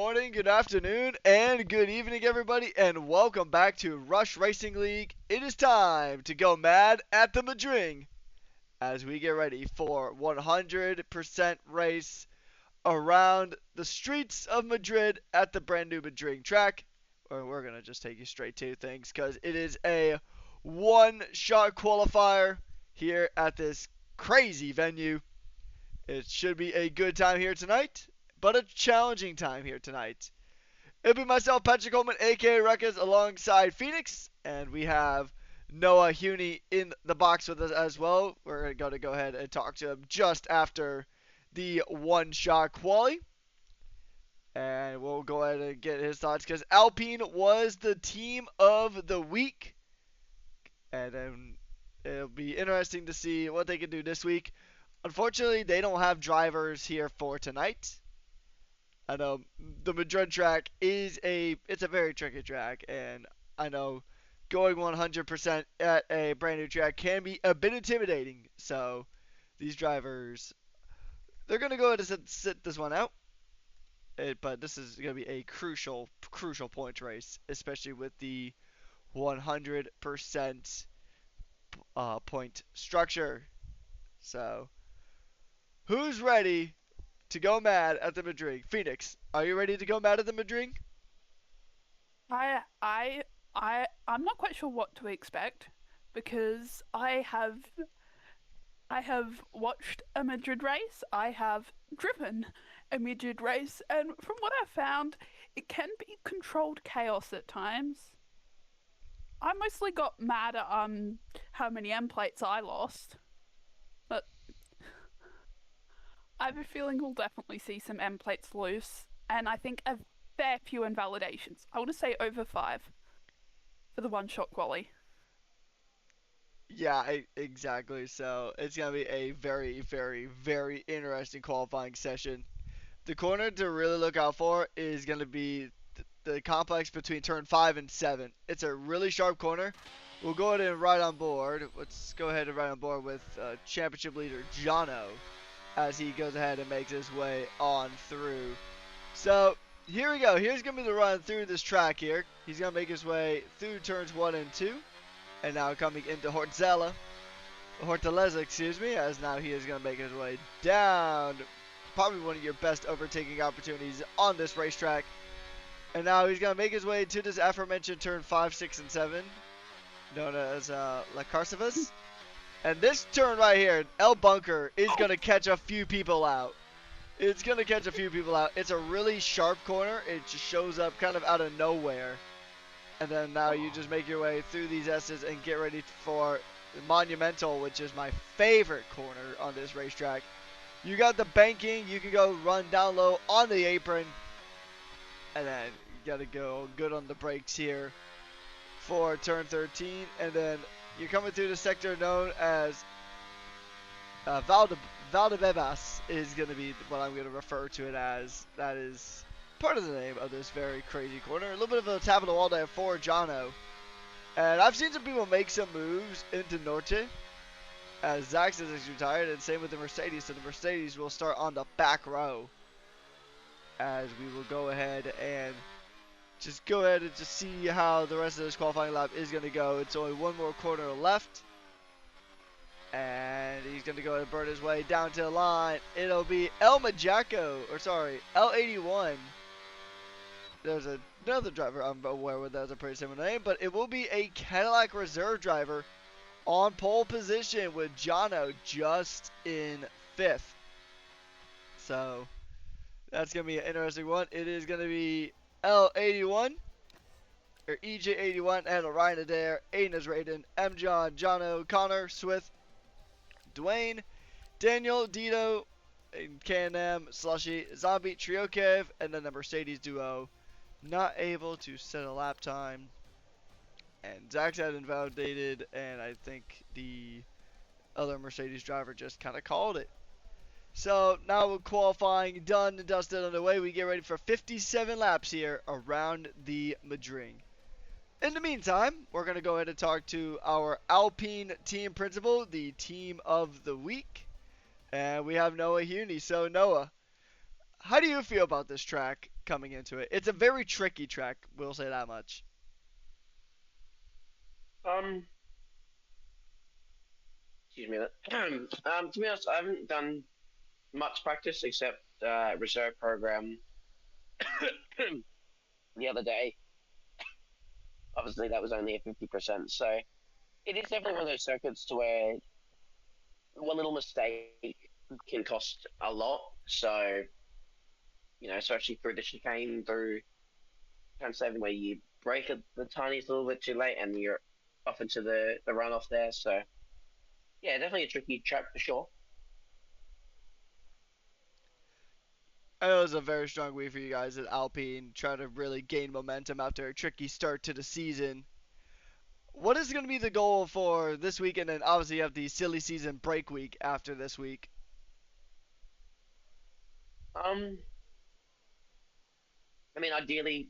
morning, good afternoon, and good evening, everybody, and welcome back to Rush Racing League. It is time to go mad at the Madrid as we get ready for 100% race around the streets of Madrid at the brand new Madrid track. Or we're going to just take you straight to things because it is a one-shot qualifier here at this crazy venue. It should be a good time here tonight, but a challenging time here tonight. It'll be myself, Patrick Coleman, aka Ruckus, alongside Phoenix, and we have Noah Huney in the box with us as well. We're going to go ahead and talk to him just after the one-shot quali, and we'll go ahead and get his thoughts because Alpine was the team of the week, and then it'll be interesting to see what they can do this week. Unfortunately, they don't have drivers here for tonight. I know the Madrid track it's a very tricky track, and I know going 100% at a brand new track can be a bit intimidating. So these drivers, they're gonna go ahead and sit this one out. But this is gonna be a crucial point race, especially with the 100% point structure. So who's ready to go mad at the Madrid? Phoenix, are you ready to go mad at the Madrid? I I I'm not quite sure what to expect because I have watched a Madrid race. I have driven a Madrid race, and from what I've found, it can be controlled chaos at times. I mostly got mad at how many M plates I lost, but I have a feeling we'll definitely see some M plates loose, and I think a fair few invalidations. I want to say over 5 for the one shot quali. Yeah, exactly. So it's gonna be a very, very, very interesting qualifying session. The corner to really look out for is gonna be the complex between turn 5 and 7. It's a really sharp corner. We'll go ahead and ride on board. Let's go ahead and ride on board with championship leader Jonno as he goes ahead and makes his way on through. So here we go. Here's gonna be the run through this track here. He's gonna make his way through turns 1 and 2. And now coming into Hortaleza, excuse me, as now he is going to make his way down. Probably one of your best overtaking opportunities on this racetrack. And now he's going to make his way to this aforementioned turn 5, 6, and 7, known as La Carcevas. And this turn right here, El Bunker, is going to catch a few people out. It's going to catch a few people out. It's a really sharp corner. It just shows up kind of out of nowhere. And then now you just make your way through these S's and get ready for Monumental, which is my favorite corner on this racetrack. You got the banking. You can go run down low on the apron. And then you got to go good on the brakes here for turn 13. And then you're coming through the sector known as Valdebebas is going to be what I'm going to refer to it as. That is part of the name of this very crazy corner. A little bit of a tap on the wall there for Jonno. And I've seen some people make some moves into Norte as Zax is retired, and same with the Mercedes. So the Mercedes will start on the back row as we will go ahead and just see how the rest of this qualifying lap is going to go. It's only one more corner left. And he's going to go ahead and burn his way down to the line. It'll be L81. There's another driver I'm aware with that has a pretty similar name, but it will be a Cadillac reserve driver on pole position with Jonno just in 5th. So that's going to be an interesting one. It is going to be L81, or EJ81, and Ryan Adair, Aiden Raiden, M. John, Jonno, Connor, Swift, Dwayne, Daniel, Dito, K&M, Slushy, Zombie, Triokev, and then the Mercedes duo. Not able to set a lap time. And Zach's had invalidated, and I think the other Mercedes driver just kind of called it. So now with qualifying done and dusted underway, we get ready for 57 laps here around the Madrid. In the meantime, we're going to go ahead and talk to our Alpine team principal, the team of the week. And we have Noah Huney. So Noah, how do you feel about this track? coming into it. It's a very tricky track, we'll say that much. Um, excuse me. To be honest, I haven't done much practice except reserve program the other day. Obviously, that was only a 50%. So it is definitely one of those circuits to where one little mistake can cost a lot. So, especially through the chicane, through turn 7, where you brake it the tiniest little bit too late and you're off into the runoff there. So, yeah, definitely a tricky track for sure. I know it was a very strong week for you guys at Alpine, trying to really gain momentum after a tricky start to the season. What is going to be the goal for this weekend? And obviously, you have the silly season break week after this week. Um, I mean, ideally,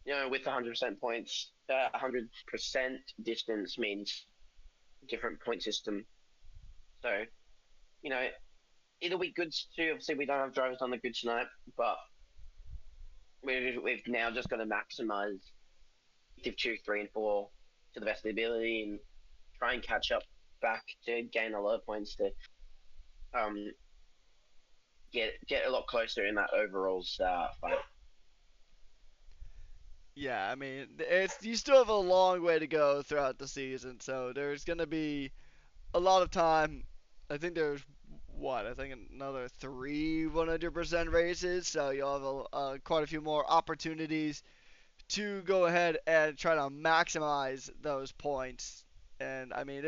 with 100% points, 100% distance means different point system. So, you know, it'll be good to, obviously, we don't have drivers on the grid tonight, but we've now just got to maximize Div 2, 3, and 4 to the best of the ability and try and catch up back to gain a lot of points to um, get a lot closer in that overalls fight. Yeah, I mean, you still have a long way to go throughout the season, so there's going to be a lot of time. I think there's I think another 3 100% races, so you'll have quite a few more opportunities to go ahead and try to maximize those points. And I mean,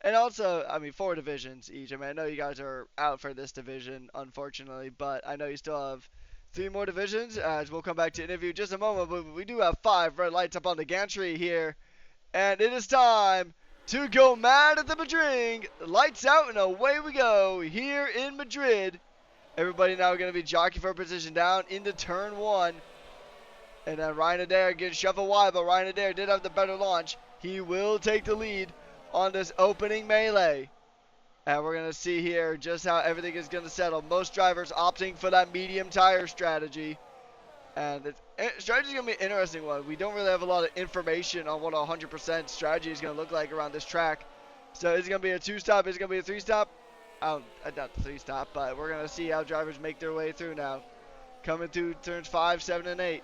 and also, I mean, 4 divisions each. I mean, I know you guys are out for this division, unfortunately, but I know you still have 3 more divisions, as we'll come back to interview in just a moment. But we do have 5 red lights up on the gantry here, and it is time to go mad at the Madrid. Lights out and away we go here in Madrid. Everybody now going to be jockeying for a position down into turn 1. And then Ryan Adair gets shuffled wide, but Ryan Adair did have the better launch. He will take the lead on this opening melee. And we're going to see here just how everything is going to settle. Most drivers opting for that medium tire strategy. And the strategy is going to be an interesting one. We don't really have a lot of information on what a 100% strategy is going to look like around this track. So is it going to be a 2-stop? Is it going to be a 3-stop? I doubt the 3-stop, but we're going to see how drivers make their way through now. Coming through turns 5, 7, and 8.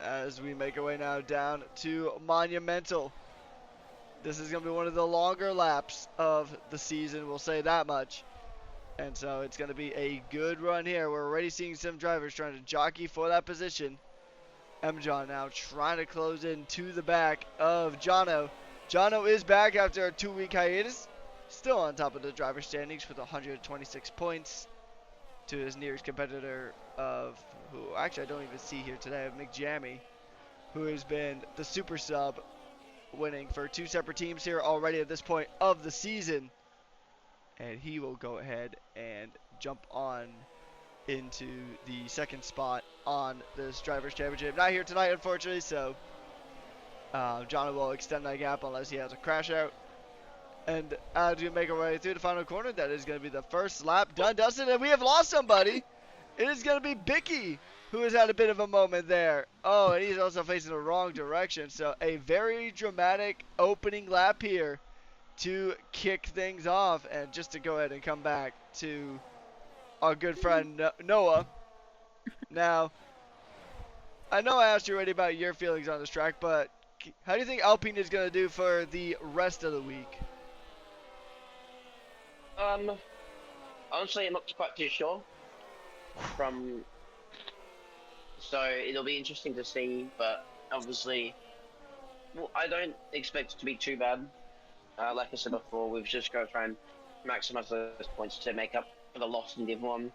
As we make our way now down to Monumental. This is going to be one of the longer laps of the season, we'll say that much. And so it's going to be a good run here. We're already seeing some drivers trying to jockey for that position. John now trying to close in to the back of Jonno. Jonno is back after a 2-week hiatus. Still on top of the driver standings with 126 points to his nearest competitor of who actually I don't even see here today, of McJammy, who has been the super sub, winning for 2 separate teams here already at this point of the season. And he will go ahead and jump on into the second spot on this Drivers' Championship. Not here tonight, unfortunately, so John will extend that gap unless he has a crash out. And as we make our way through the final corner, that is going to be the first lap done, Dustin, and we have lost somebody. It is going to be Bicky, who has had a bit of a moment there. Oh, and he's also facing the wrong direction. So a very dramatic opening lap here to kick things off. And just to go ahead and come back to our good friend Noah. Now, I know I asked you already about your feelings on this track, but how do you think Alpine is going to do for the rest of the week? Honestly, I'm not quite too sure. So it'll be interesting to see, but obviously, well, I don't expect it to be too bad. Like I said before, we've just got to try and maximize those points to make up for the loss in Div 1.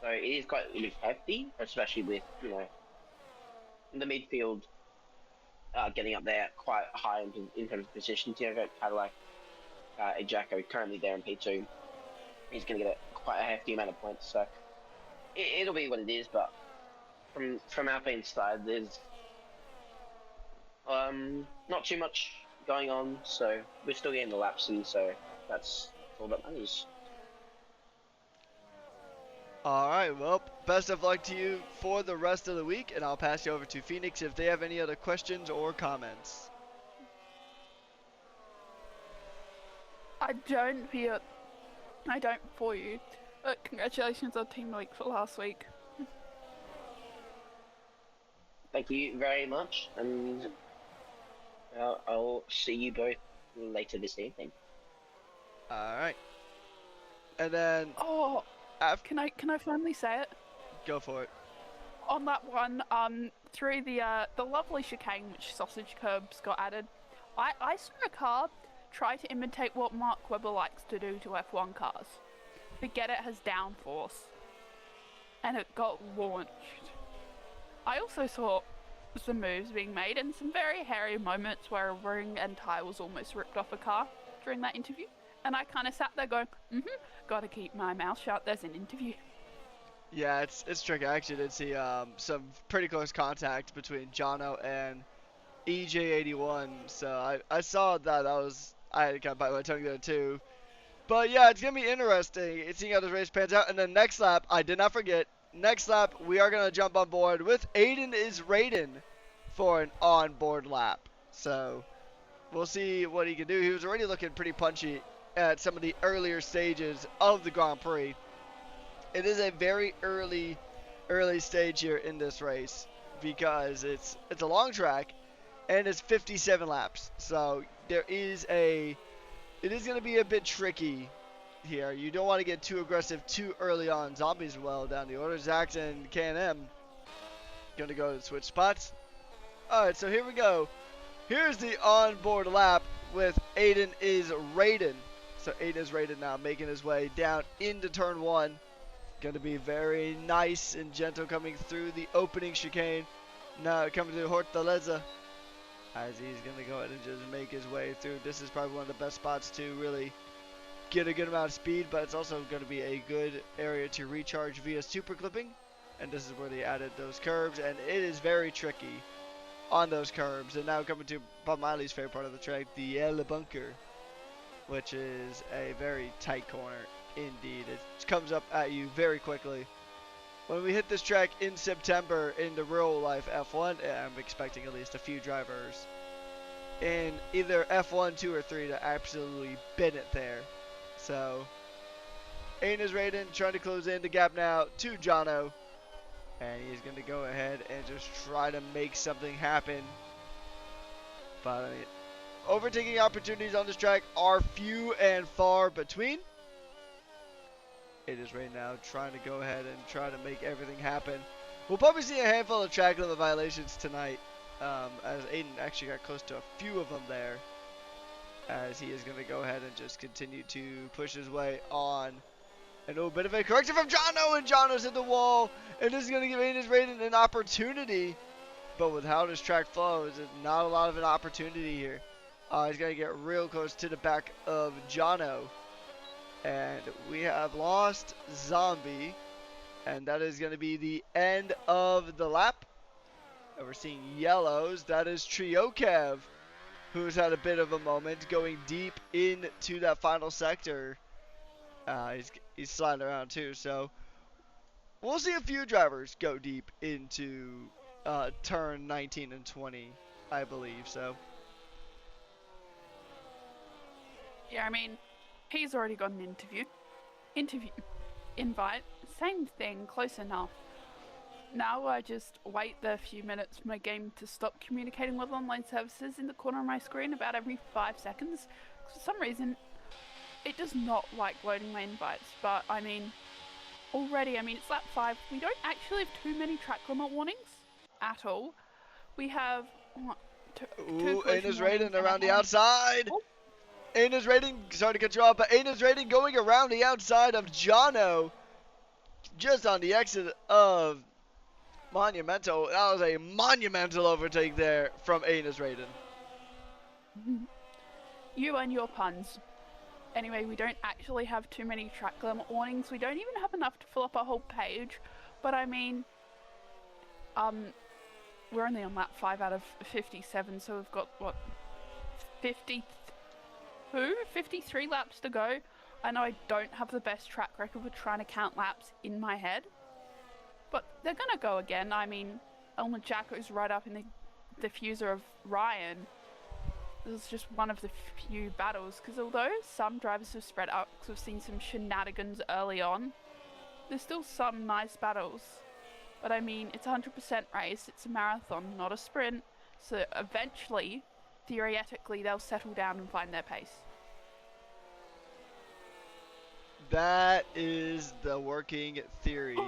So it is quite hefty, especially with, the midfield getting up there quite high in terms of positions. Cadillac, Jacko currently there in P2. He's going to get quite a hefty amount of points. So it'll be what it is, but from Alpine's side, there's not too much going on, so we're still getting the laps in, so that's all that matters. All right, well, best of luck to you for the rest of the week, and I'll pass you over to Phoenix if they have any other questions or comments. I don't for you. But congratulations on Team Week for last week. Thank you very much, and I'll see you both later this evening. All right. And then, Oh, can I finally say it? go for it. On that one, through the lovely chicane which sausage curbs got added, I saw a car try to imitate what Mark Webber likes to do to F1 cars. Forget it has downforce. And it got launched. I also saw some moves being made and some very hairy moments where a ring and tyre was almost ripped off a car during that interview. And I kind of sat there going, gotta keep my mouth shut, there's an interview. Yeah, it's tricky. I actually did see some pretty close contact between Jonno and EJ81, so I saw that. I had to kind of bite my tongue there too. But yeah, it's gonna be interesting seeing how this race pans out. And then next lap, I did not forget. Next lap, we are gonna jump on board with Aiden is Raiden for an on-board lap. So we'll see what he can do. He was already looking pretty punchy at some of the earlier stages of the Grand Prix. It is a very early stage here in this race because it's a long track and it's 57 laps. So it is going to be a bit tricky here. You don't want to get too aggressive too early on. Zombies well down the order. Zax and K&M going to go to switch spots. All right, so here we go. Here's the onboard lap with Aiden is Raiden. So Aiden is Raiden now making his way down into turn 1. Going to be very nice and gentle coming through the opening chicane. Now coming to Hortaleza as he's going to go ahead and just make his way through. This is probably one of the best spots to really get a good amount of speed, but it's also going to be a good area to recharge via super clipping. And this is where they added those curves, and it is very tricky on those curves. And now coming to Bob Miley's favorite part of the track, the Yellow Bunker, which is a very tight corner. Indeed, it comes up at you very quickly. When we hit this track in September in the real life F1, I'm expecting at least a few drivers in either F1, 2, or 3 to absolutely bin it there. So, Aiden is Raiden trying to close in the gap now to Jonno. And he's going to go ahead and just try to make something happen. But, overtaking opportunities on this track are few and far between. It is right now trying to go ahead and try to make everything happen. We'll probably see a handful of track limit violations tonight, as Aiden actually got close to a few of them there, as he is going to go ahead and just continue to push his way on. And a bit of a correction from Jonno, and Jonno's hit the wall, and this is going to give Aiden Raiden an opportunity, but with how this track flows, there's not a lot of an opportunity here. He's going to get real close to the back of Jonno. And we have lost Zombie, and that is going to be the end of the lap. And we're seeing yellows. That is Triokev, who's had a bit of a moment going deep into that final sector. He's sliding around too, so we'll see a few drivers go deep into turn 19 and 20, I believe. So Yeah, I mean, he's already got an invite, same thing, close enough. Now I just wait the few minutes for my game to stop communicating with online services in the corner of my screen about every 5 seconds. For some reason, it does not like loading my invites, but I mean, already, it's lap 5. We don't actually have too many track limit warnings at all. We have, Ooh, Aina's Raiden around the outside. Oh. Aina's Raiden, sorry to cut you off, but Aina's Raiden going around the outside of Jonno, just on the exit of Monumental. That was a monumental overtake there from Aina's Raiden. You and your puns. Anyway, we don't actually have too many track limit warnings. We don't even have enough to fill up our whole page. But I mean, we're only on lap 5 out of 57, so we've got, what, 53 laps to go. I know I don't have the best track record with trying to count laps in my head, but they're gonna go again. I mean, Elmer Jacko's right up in the diffuser of Ryan. This is just one of the few battles, because although some drivers have spread out, because we've seen some shenanigans early on, there's still some nice battles. But I mean, it's a 100% race, it's a marathon, not a sprint, so eventually, theoretically, they'll settle down and find their pace. That is the working theory.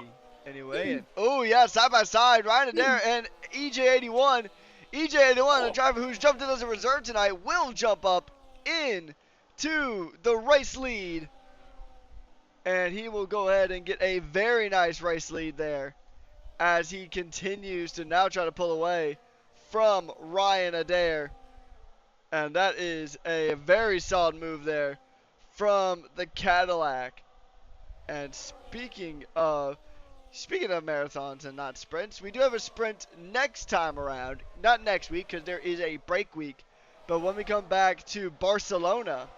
Anyway, and, oh yeah, side by side, Ryan Adair and EJ81. EJ81, a driver who's jumped in as a reserve tonight, will jump up in to the race lead. And he will go ahead and get a very nice race lead there as he continues to now try to pull away from Ryan Adair. And that is a very solid move there from the Cadillac. And speaking of marathons and not sprints, we do have a sprint next time around. Not next week, because there is a break week. But when we come back to Barcelona,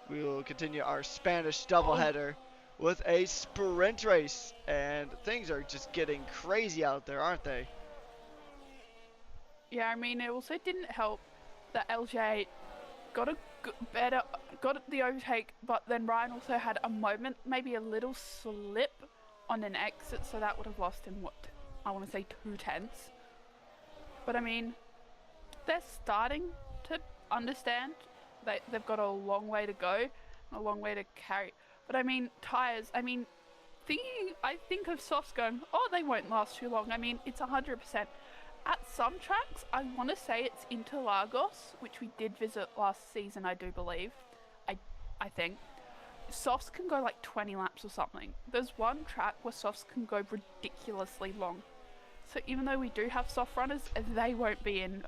we will continue our Spanish doubleheader with a sprint race. And things are just getting crazy out there, aren't they? Yeah, I mean, it also didn't help that LJ got the overtake, but then Ryan also had a moment, maybe a little slip on an exit, so that would have lost him, what, I want to say 2/10. But I mean, they're starting to understand that they've got a long way to go, and a long way to carry. But I mean, tires, I mean, I think of softs going, oh, they won't last too long. I mean, it's 100%. At some tracks, I want to say it's Interlagos, which we did visit last season, I do believe. I think. Softs can go like 20 laps or something. There's one track where softs can go ridiculously long. So even though we do have soft runners, they won't be in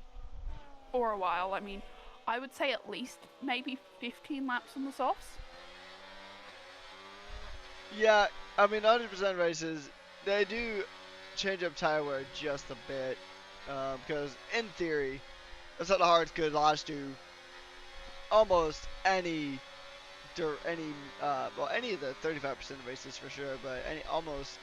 for a while. I mean, I would say at least maybe 15 laps on the softs. Yeah, I mean, 100% races, they do change up tire wear just a bit. Because in theory, that's how the hards could last you almost any of the 35% races for sure, but almost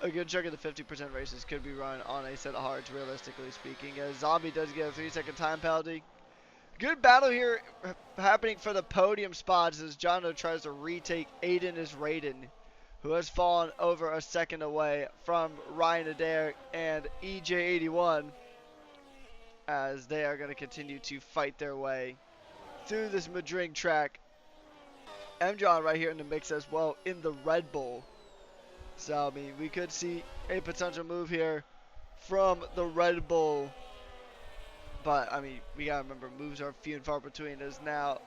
a good chunk of the 50% races could be run on a set of hards, realistically speaking, as Zombie does get a 3-second time penalty. Good battle here happening for the podium spots as Jonno tries to retake Aiden is Raiden, who has fallen over a second away from Ryan Adair and EJ81, as they are going to continue to fight their way through this Madrid track. M-John right here in the mix as well in the Red Bull. So, I mean, we could see a potential move here from the Red Bull. But, I mean, we got to remember, moves are few and far between, as now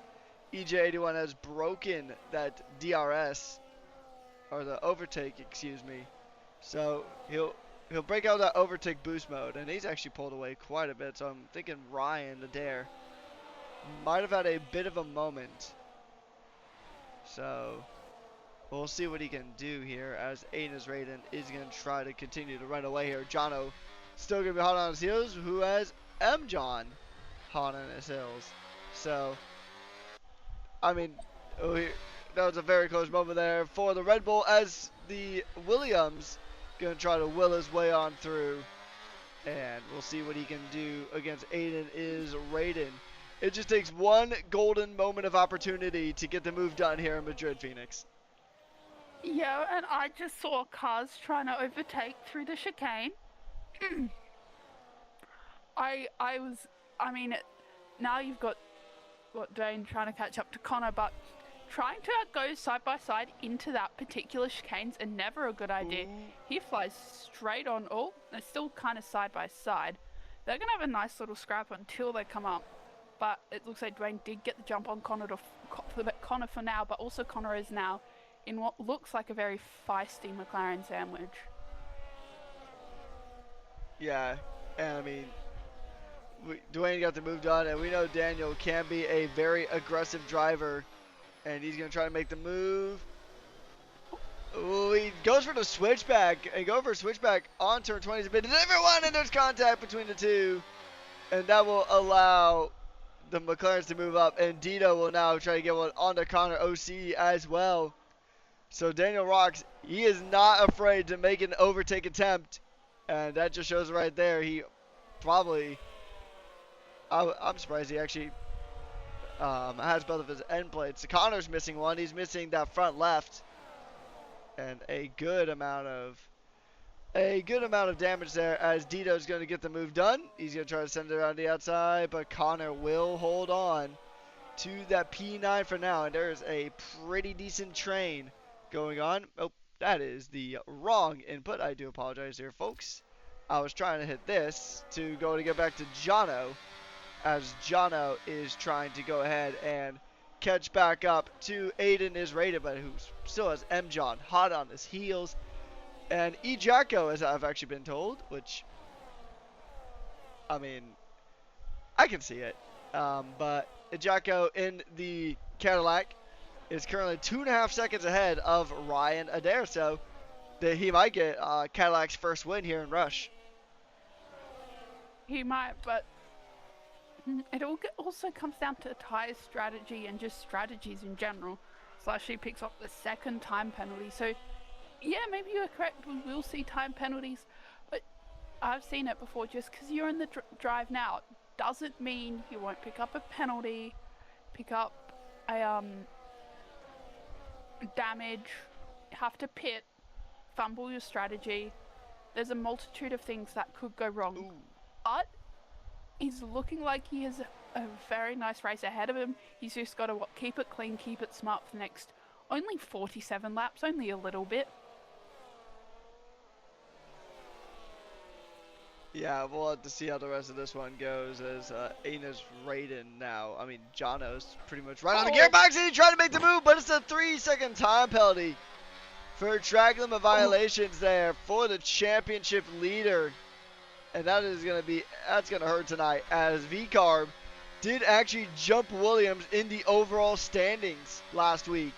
EJ81 has broken that DRS, or the overtake, excuse me. So, he'll break out that overtake boost mode, and he's actually pulled away quite a bit. So, I'm thinking Ryan Adair might have had a bit of a moment. So, we'll see what he can do here as Aiden Raiden is going to try to continue to run away here. Jonno still going to be hot on his heels, who has M-John hot on his heels. So, I mean, that was a very close moment there for the Red Bull as the Williams going to try to will his way on through. And we'll see what he can do against Aiden is Raiden. It just takes one golden moment of opportunity to get the move done here in Madrid, Phoenix. Yeah, and I just saw cars trying to overtake through the chicane. Now you've got, Dwayne trying to catch up to Connor, but trying to go side by side into that particular chicane's never a good idea. Ooh. He flies straight on. Oh, they're still kind of side by side. They're going to have a nice little scrap until they come up. But it looks like Dwayne did get the jump on Connor for now, but also Connor is now in what looks like a very feisty McLaren sandwich. Yeah, and I mean, Dwayne got the move done, and we know Daniel can be a very aggressive driver, and he's going to try to make the move. Ooh, he goes for the switchback, and go for a switchback on turn 20. But everyone, and there's contact between the two, and that will allow the McLarens to move up, and Dito will now try to get one onto Connor OC as well. So Daniel Rocks, he is not afraid to make an overtake attempt, and that just shows right there. He probably, I'm surprised he actually has both of his end plates. Connor's missing one. He's missing that front left, and a good amount of damage there as Dito's going to get the move done. He's going to try to send it around the outside, but Connor will hold on to that P9 for now, and there's a pretty decent train going on. Oh, that is the wrong input. I do apologize here, folks. I was trying to hit this to get back to Jonno, as Jonno is trying to go ahead and catch back up to Aiden is rated, but who still has M. John hot on his heels. And E. Jacko, as I've actually been told, which, I mean, I can see it. But Jacko in the Cadillac is currently 2.5 seconds ahead of Ryan Adair, so he might get Cadillac's first win here in Rush. He might, but it also comes down to tire strategy and just strategies in general. Slash, he picks up the second time penalty, so yeah, maybe you're correct. We will see time penalties, but I've seen it before. Just because you're in the drive now doesn't mean you won't pick up a penalty, pick up a damage, have to pit, fumble your strategy. There's a multitude of things that could go wrong. Ooh. But he's looking like he has a very nice race ahead of him. He's just got to keep it clean, keep it smart for the next only 47 laps, only a little bit. Yeah, we'll have to see how the rest of this one goes as Aina's Raiden now. I mean, Jonno's pretty much right on the gearbox, and he's trying to make the move, but it's a 3-second time penalty for track limit violations there for the championship leader. And that's going to hurt tonight, as V-Carb did actually jump Williams in the overall standings last week.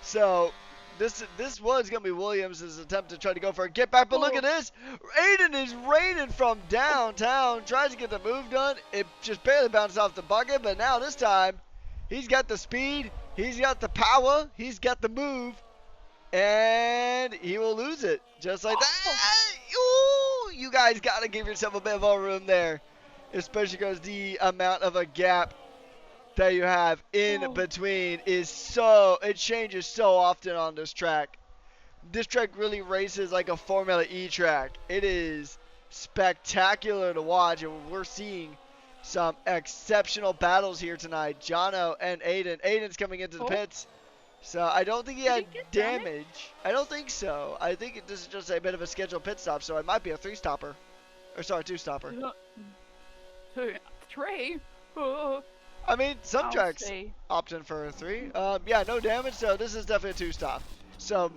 So this was going to be Williams' attempt to try to go for a get back, but look at this. Aiden is raining from downtown, tries to get the move done. It just barely bounces off the bucket, but now this time he's got the speed, he's got the power, he's got the move, and he will lose it just like that. Ooh, you guys got to give yourself a bit of a room there, especially because the amount of a gap that you have in between is it changes so often on this track. This track really races like a Formula E track. It is spectacular to watch, and we're seeing some exceptional battles here tonight. Jonno and Aiden. Aiden's coming into the pits, so I don't think he had damage. I don't think so. I think this is just a bit of a scheduled pit stop, so it might be a 3-stopper. Or sorry, 2-stopper. 2, 3? I mean, some tracks opt in for a 3. Yeah, no damage, so this is definitely a 2-stop. So,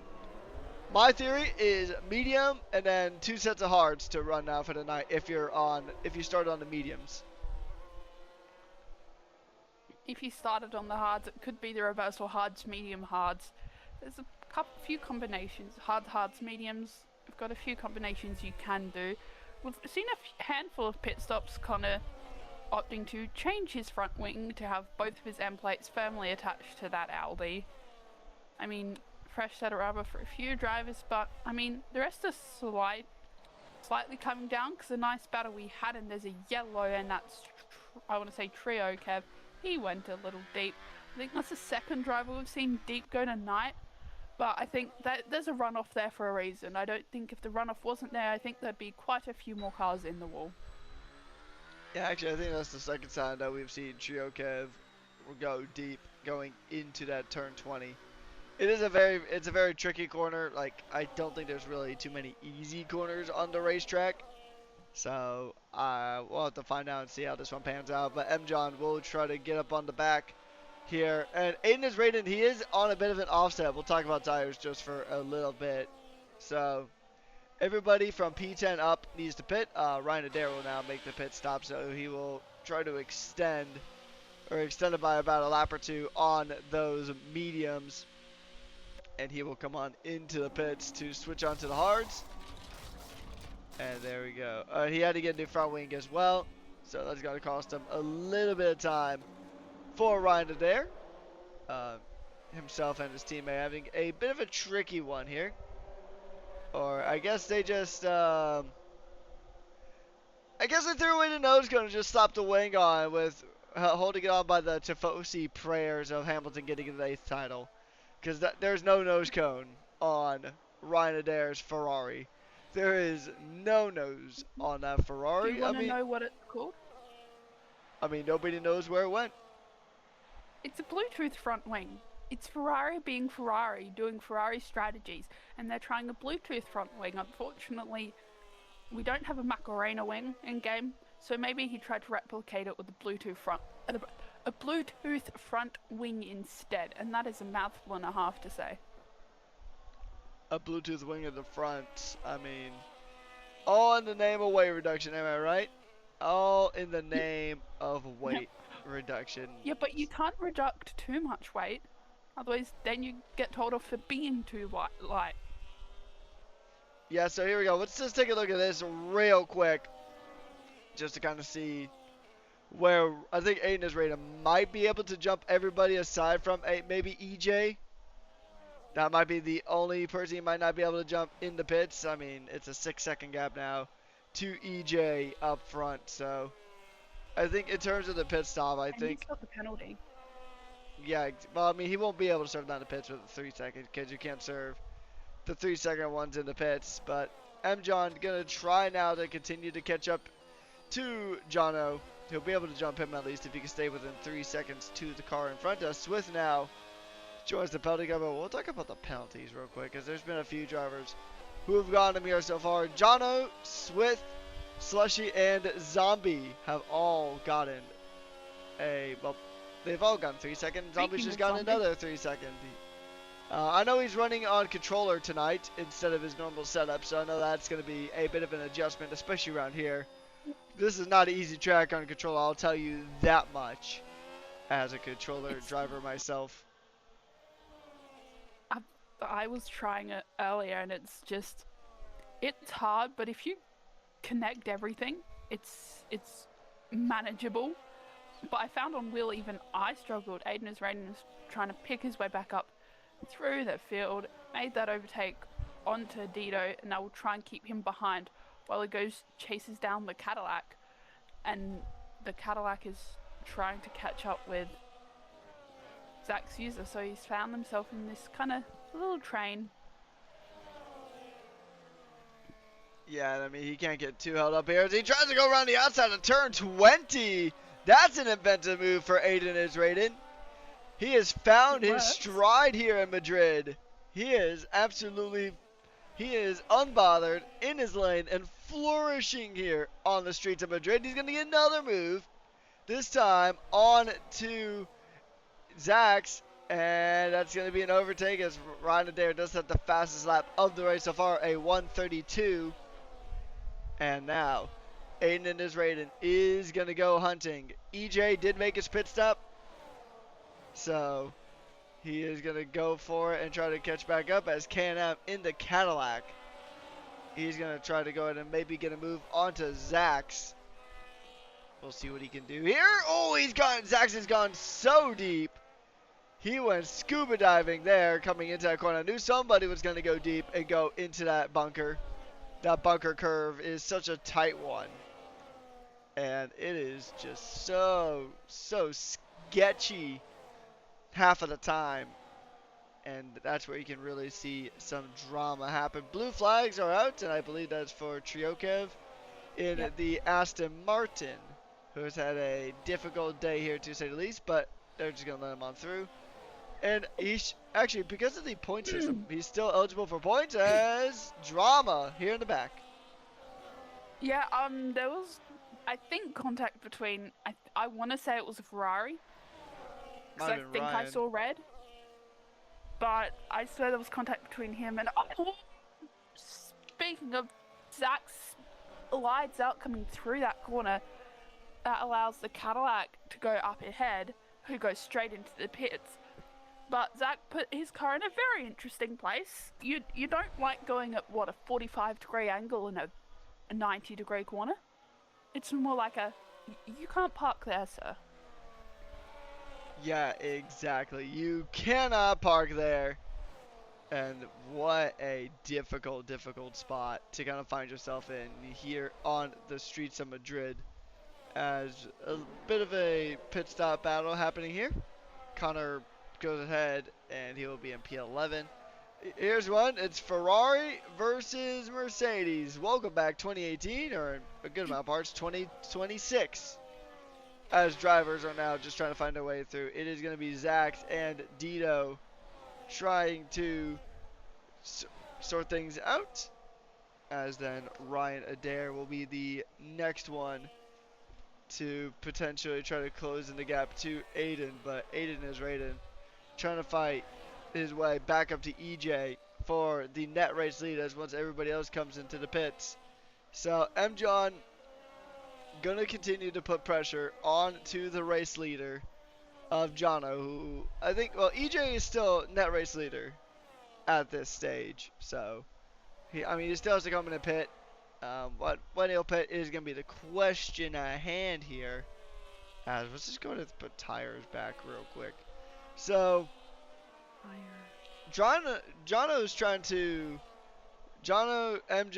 my theory is medium and then 2 sets of hards to run now for the night if you start on the mediums. If you started on the hards, it could be the reversal hards, medium hards. There's a few combinations. Hards, mediums. We've got a few combinations you can do. We've seen a handful of pit stops, Connor opting to change his front wing to have both of his end plates firmly attached to that Aldi. I mean, fresh set of rubber for a few drivers, but I mean, the rest are slightly coming down because the nice battle we had, and there's a yellow, and that's, I want to say trio Kev. He went a little deep. I think that's the second driver we've seen deep go tonight, but I think that there's a runoff there for a reason. I don't think if the runoff wasn't there, I think there'd be quite a few more cars in the wall. Yeah, actually, I think that's the second time that we've seen Trio Kev go deep going into that turn 20. It's a very tricky corner. Like, I don't think there's really too many easy corners on the racetrack. So, we'll have to find out and see how this one pans out. But M. John will try to get up on the back here. And Aiden is rated. He is on a bit of an offset. We'll talk about tires just for a little bit. So, everybody from P10 up needs to pit. Ryan Adair will now make the pit stop, so he will try to extend it by about a lap or 2 on those mediums. And he will come on into the pits to switch on to the hards. And there we go. He had to get a new front wing as well. So that's going to cost him a little bit of time for Ryan Adair. Himself and his teammate having a bit of a tricky one here. Or I guess they just, I guess they threw away the nose cone and just slapped the wing on with holding it on by the Tifosi prayers of Hamilton getting the 8th title. Because there's no nose cone on Ryan Adair's Ferrari. There is no nose on that Do Ferrari. you want to know what it's called? I mean, nobody knows where it went. It's a Bluetooth front wing. It's Ferrari being Ferrari, doing Ferrari strategies, and they're trying a Bluetooth front wing. Unfortunately, we don't have a Macarena wing in game, so maybe he tried to replicate it with a Bluetooth front wing instead, and that is a mouthful and a half to say. A Bluetooth wing at the front. I mean, all in the name of weight reduction, am I right? All in the name of weight reduction. Yeah, but you can't reduct too much weight, otherwise then you get told off for being too light. Yeah, so here we go. Let's just take a look at this real quick, just to kind of see where I think Aiden is ready to might be able to jump everybody aside from maybe EJ. That might be the only person he might not be able to jump in the pits. I mean, it's a 6-second gap now to EJ up front. So I think in terms of the pit stop, I think he's got the penalty. Yeah, well, I mean, he won't be able to serve down the pits with the 3 seconds because you can't serve the 3-second ones in the pits. But M. John gonna try now to continue to catch up to Jonno. He'll be able to jump him at least if he can stay within 3 seconds to the car in front of us. Swift now joins the penalty car, but we'll talk about the penalties real quick because there's been a few drivers who have gone to here so far. Jonno, Swift, Slushy, and Zombie have all gotten well, they've all gotten 3 seconds. Zombie's just gotten another 3 seconds. I know he's running on controller tonight instead of his normal setup, so I know that's going to be a bit of an adjustment, especially around here. This is not an easy track on controller, I'll tell you that much, as a controller driver myself. I was trying it earlier, and it's hard, but if you connect everything, it's manageable. But I found on wheel even I struggled. Aiden is Raiden is trying to pick his way back up through the field, made that overtake onto Dito, and I will try and keep him behind while he chases down the Cadillac, and the Cadillac is trying to catch up with Zach's user, so he's found himself in this kind of little train. Yeah, I mean, he can't get too held up here as he tries to go around the outside of turn 20. That's an inventive move for Aiden Israden. He has found his stride here in Madrid. He is unbothered in his lane and flourishing here on the streets of Madrid. He's going to get another move, this time on to Zach's, and that's going to be an overtake as Ryan Adair does have the fastest lap of the race so far, a 1:32. And now, Aiden Israden is going to go hunting. EJ did make his pit stop, so he is going to go for it and try to catch back up as K&M in the Cadillac. He's going to try to go ahead and maybe get a move onto Zach's. We'll see what he can do here. Oh, Zach's has gone so deep. He went scuba diving there coming into that corner. I knew somebody was going to go deep and go into that bunker. That bunker curve is such a tight one. And it is just so sketchy half of the time. And that's where you can really see some drama happen. Blue flags are out, and I believe that's for Triokev in the Aston Martin, who has had a difficult day here to say the least, but they're just going to let him on through. And he's actually, because of the point system, he's still eligible for points as drama here in the back. Yeah, there was, I think, contact between, I want to say it was a Ferrari, because I think I saw red, but I swear there was contact between him and, speaking of Zach's lights out coming through that corner, that allows the Cadillac to go up ahead, who goes straight into the pits. But Zach put his car in a very interesting place. You don't like going at, what, a 45-degree angle in a 90-degree corner? It's more like a You can't park there, sir. Yeah, exactly. You cannot park there. And what a difficult spot to kind of find yourself in here on the streets of Madrid. As a bit of a pit stop battle happening here. Connor goes ahead and he will be in P11. Here's one. It's Ferrari versus Mercedes. Welcome back 2018, or a good amount of parts, 2026. As drivers are now just trying to find their way through. It is going to be Zax and Dito trying to sort things out. As then Ryan Adair will be the next one to potentially try to close in the gap to Aiden. But Aiden is Raiden trying to fight his way back up to EJ for the net race lead as once everybody else comes into the pits. So M. John gonna continue to put pressure onto the race leader of Jonno, who I think, well, EJ is still net race leader at this stage. So he still has to come in a pit. When he'll pit is gonna be the question at hand here. Let's just go to put tires back real quick. So Jonno's trying to Jonno and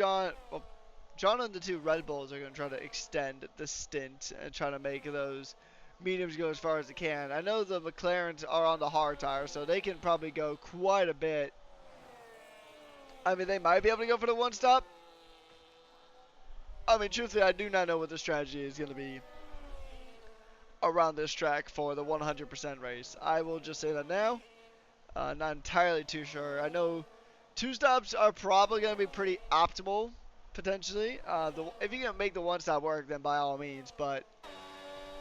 the two Red Bulls are going to try to extend the stint and try to make those mediums go as far as they can. I know the McLarens are on the hard tire, so they can probably go quite a bit. I mean, they might be able to go for the one stop. I mean, truthfully, I do not know what the strategy is going to be around this track for the 100% race. I will just say that now. Not entirely too sure. I know two stops are probably going to be pretty optimal, potentially. If you can make the one stop work, then by all means. But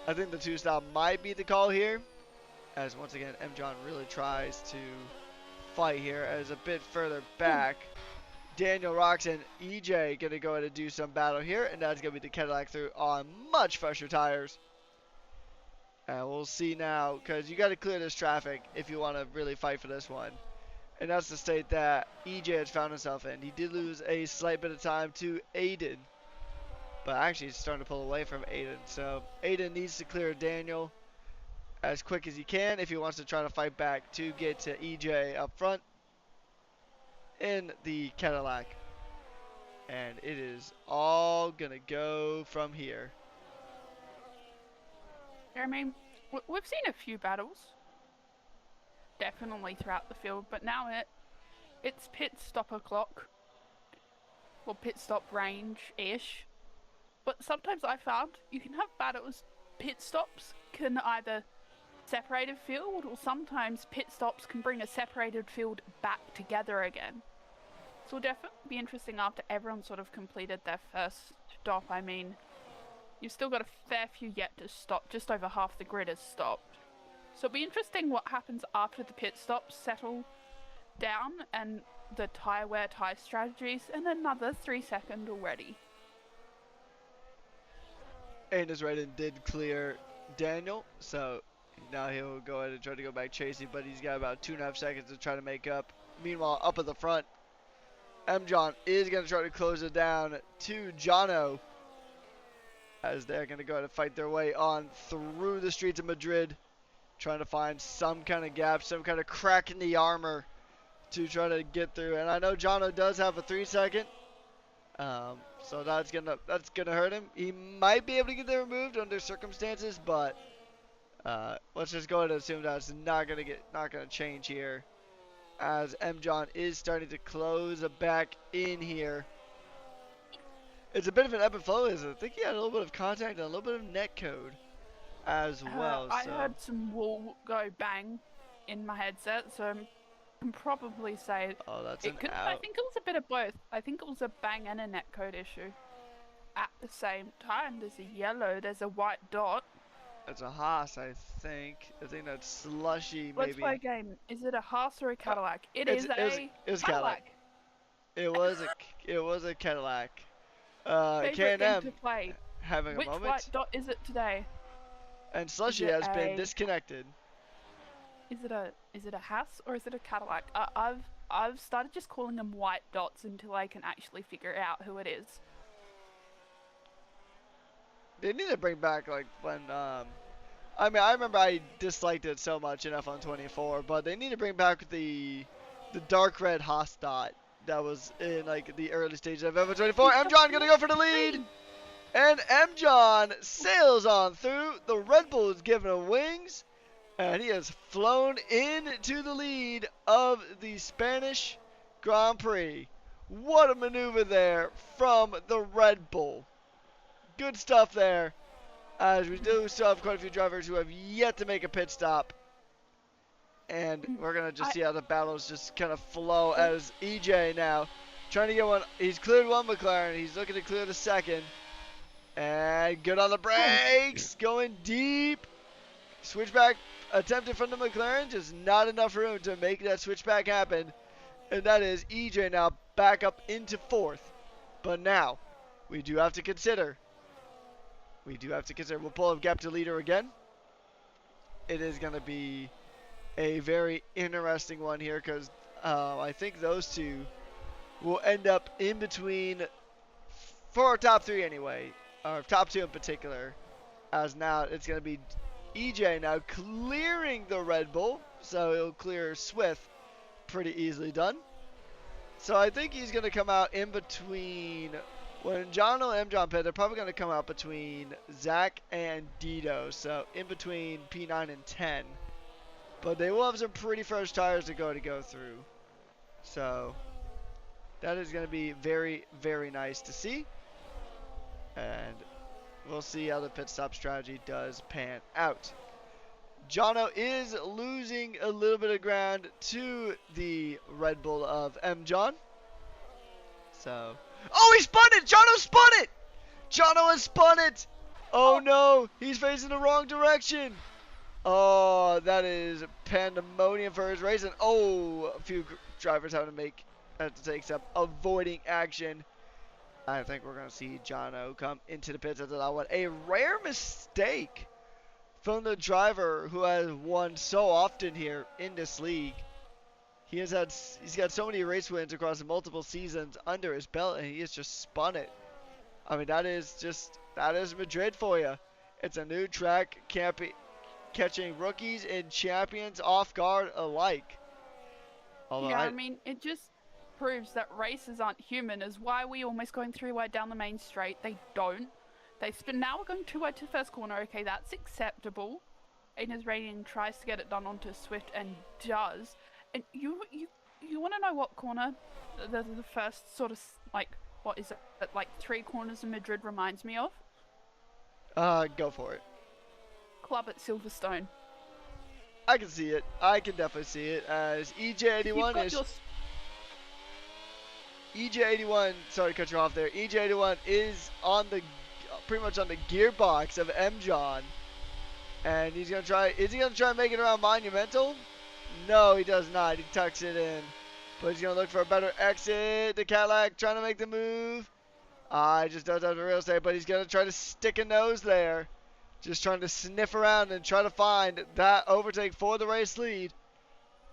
I think the two stop might be the call here. As once again, M. John really tries to fight here. As a bit further back, Daniel Rocks and EJ going to go ahead and do some battle here. And that's going to be the Cadillac through on much fresher tires. And we'll see now, because you got to clear this traffic if you want to really fight for this one. And that's the state that EJ has found himself in. He did lose a slight bit of time to Aiden. But actually he's starting to pull away from Aiden. So Aiden needs to clear Daniel as quick as he can if he wants to try to fight back to get to EJ up front in the Cadillac. And it is all going to go from here. I mean, we've seen a few battles, definitely throughout the field, but now it's pit stop o'clock, or pit stop range-ish. But sometimes I found you can have battles, pit stops can either separate a field, or sometimes pit stops can bring a separated field back together again. So it'll definitely be interesting after everyone sort of completed their first stop. I mean, you've still got a fair few yet to stop. Just over half the grid has stopped. So it'll be interesting what happens after the pit stops settle down and the tyre wear tyre strategies, and another 3 second already. Aiden's Raiden did clear Daniel, so now he'll go ahead and try to go back chasing, but he's got about 2.5 seconds to try to make up. Meanwhile, up at the front, M. John is going to try to close it down to Jonno, as they're going to go ahead and fight their way on through the streets of Madrid, trying to find some kind of gap, some kind of crack in the armor to try to get through. And I know Jonno does have a 3 second, so that's gonna hurt him. He might be able to get that removed under circumstances, but let's just go ahead and assume that's not gonna change here, as M. John is starting to close back in here. It's a bit of an ebb and flow. I think he had a little bit of contact and a little bit of net code as well. I heard some wool go bang in my headset, so I can probably say that's it could. out. I think it was a bit of both. I think it was a bang and a netcode issue at the same time. There's a yellow, there's a white dot. It's a Haas, I think. I think that's Slushy, Let's maybe. play a game. Is it a Haas or a Cadillac? It was Cadillac. It was a Cadillac. Favorite K&M game to play. having Which a moment. white dot is it today? And Slushy Is it has been disconnected. Is it a Haas or is it a Cadillac? I've started just calling them white dots until I can actually figure out who it is. They need to bring back like when I mean I remember I disliked it so much in F124, but they need to bring back the dark red Haas dot that was in like the early stages of F124. M John gonna go for the lead, and M John sails on through. The Red Bull is giving him wings, and he has flown into the lead of the Spanish Grand Prix. What a maneuver there from the Red Bull. Good stuff there, as we do still have quite a few drivers who have yet to make a pit stop. And we're going to just see how the battles just kind of flow as EJ now trying to get one. He's cleared one McLaren. He's looking to clear the second. And good on the brakes. Going deep. Switchback attempted from the McLaren. Just not enough room to make that switchback happen. And that is EJ now back up into fourth. But now, we do have to consider. We'll pull up gap to leader again. It is going to be a very interesting one here because I think those two will end up in between for our top three anyway, or top two in particular, as now it's going to be EJ now clearing the Red Bull, so he'll clear Swift pretty easily done. So I think he's going to come out in between, when Jonno and M John pit, they're probably going to come out between Zach and Dito, so in between P9 and 10. But they will have some pretty fresh tires to go through. So that is going to be very, very nice to see. And we'll see how the pit stop strategy does pan out. Jonno is losing a little bit of ground to the Red Bull of M. John. So, oh, he spun it! Jonno spun it! Jonno has spun it! Oh no, he's facing the wrong direction. Oh, that is pandemonium for his race. And oh, a few drivers have to take some avoiding action. I think we're going to see Jonno come into the pits after that one. A rare mistake from the driver who has won so often here in this league. He's got so many race wins across multiple seasons under his belt, and he has just spun it. I mean, that is Madrid for you. It's a new track, catching rookies and champions off guard alike. Although yeah, I mean, it just proves that races aren't human. Is why we almost going 3 wide down the main straight. They don't. They spin. Now we're going 2 wide to the first corner. Okay, that's acceptable. Aiden's Radiant tries to get it done onto Swift and does. And you want to know what corner the first sort of like what is it like 3 corners in Madrid reminds me of? Go for it. Club at Silverstone. I can see it. I can definitely see it as EJ81 is. EJ81, sorry to cut you off there. EJ81 is on the pretty much on the gearbox of M. John, and he's gonna try. Is he gonna try and make it around Monumental? No, he does not. He tucks it in, but he's gonna look for a better exit. The Cadillac trying to make the move. He just does have the real estate, but he's gonna try to stick a nose there. Just trying to sniff around and try to find that overtake for the race lead.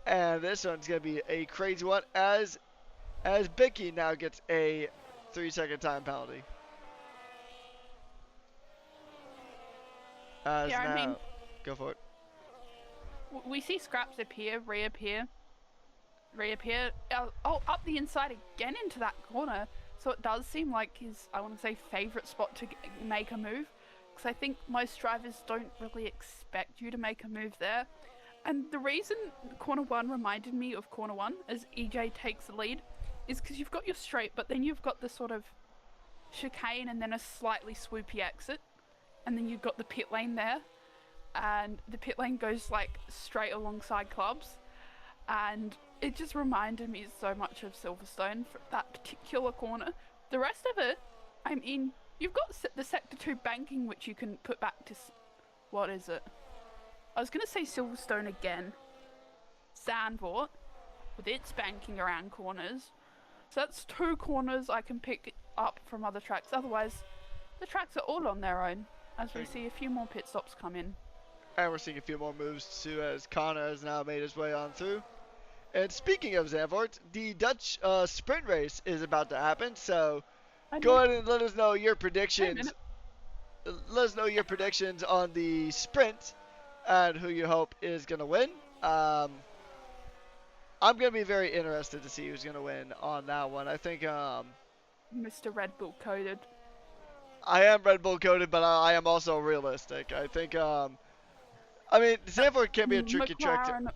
And this one's going to be a crazy one as Bicky now gets a 3-second time penalty. I mean, go for it. We see scraps appear, reappear. Up the inside again into that corner. So it does seem like his, I want to say, favourite spot to make a move. Because I think most drivers don't really expect you to make a move there. And the reason corner 1 reminded me of corner 1 as EJ takes the lead is because you've got your straight, but then you've got the sort of chicane and then a slightly swoopy exit. And then you've got the pit lane there. And the pit lane goes like straight alongside clubs. And it just reminded me so much of Silverstone for that particular corner. The rest of it, I mean, you've got the Sector 2 banking, which you can put back to, what is it? I was going to say Silverstone again. Zandvoort, with its banking around corners. So that's 2 corners I can pick up from other tracks. Otherwise, the tracks are all on their own, as we see a few more pit stops come in. And we're seeing a few more moves too, as Connor has now made his way on through. And speaking of Zandvoort, the Dutch sprint race is about to happen, so go ahead and let us know your predictions let us know your predictions on the sprint and who you hope is going to win. I'm going to be very interested to see who's going to win on that one. I think Mr. Red Bull coded. I am Red Bull coded, but I am also realistic. I think I mean, Zandvoort can be a tricky track to. McLaren.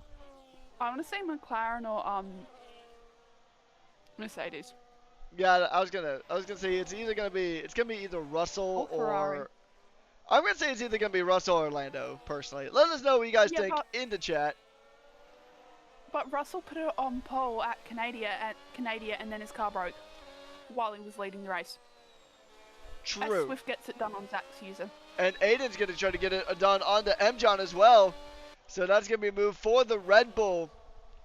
I want to say McLaren or Mercedes. Yeah, I was gonna say it's gonna be either Russell Or Ferrari. or I'm gonna say it's either gonna be Russell or Lando. Personally, let us know what you guys Yeah, think in the chat. But Russell put it on pole at Canada, and then his car broke while he was leading the race. As True. Swift gets it done on Zach's user. And Aiden's gonna try to get it done on the M-John as well. So that's gonna be a move for the Red Bull.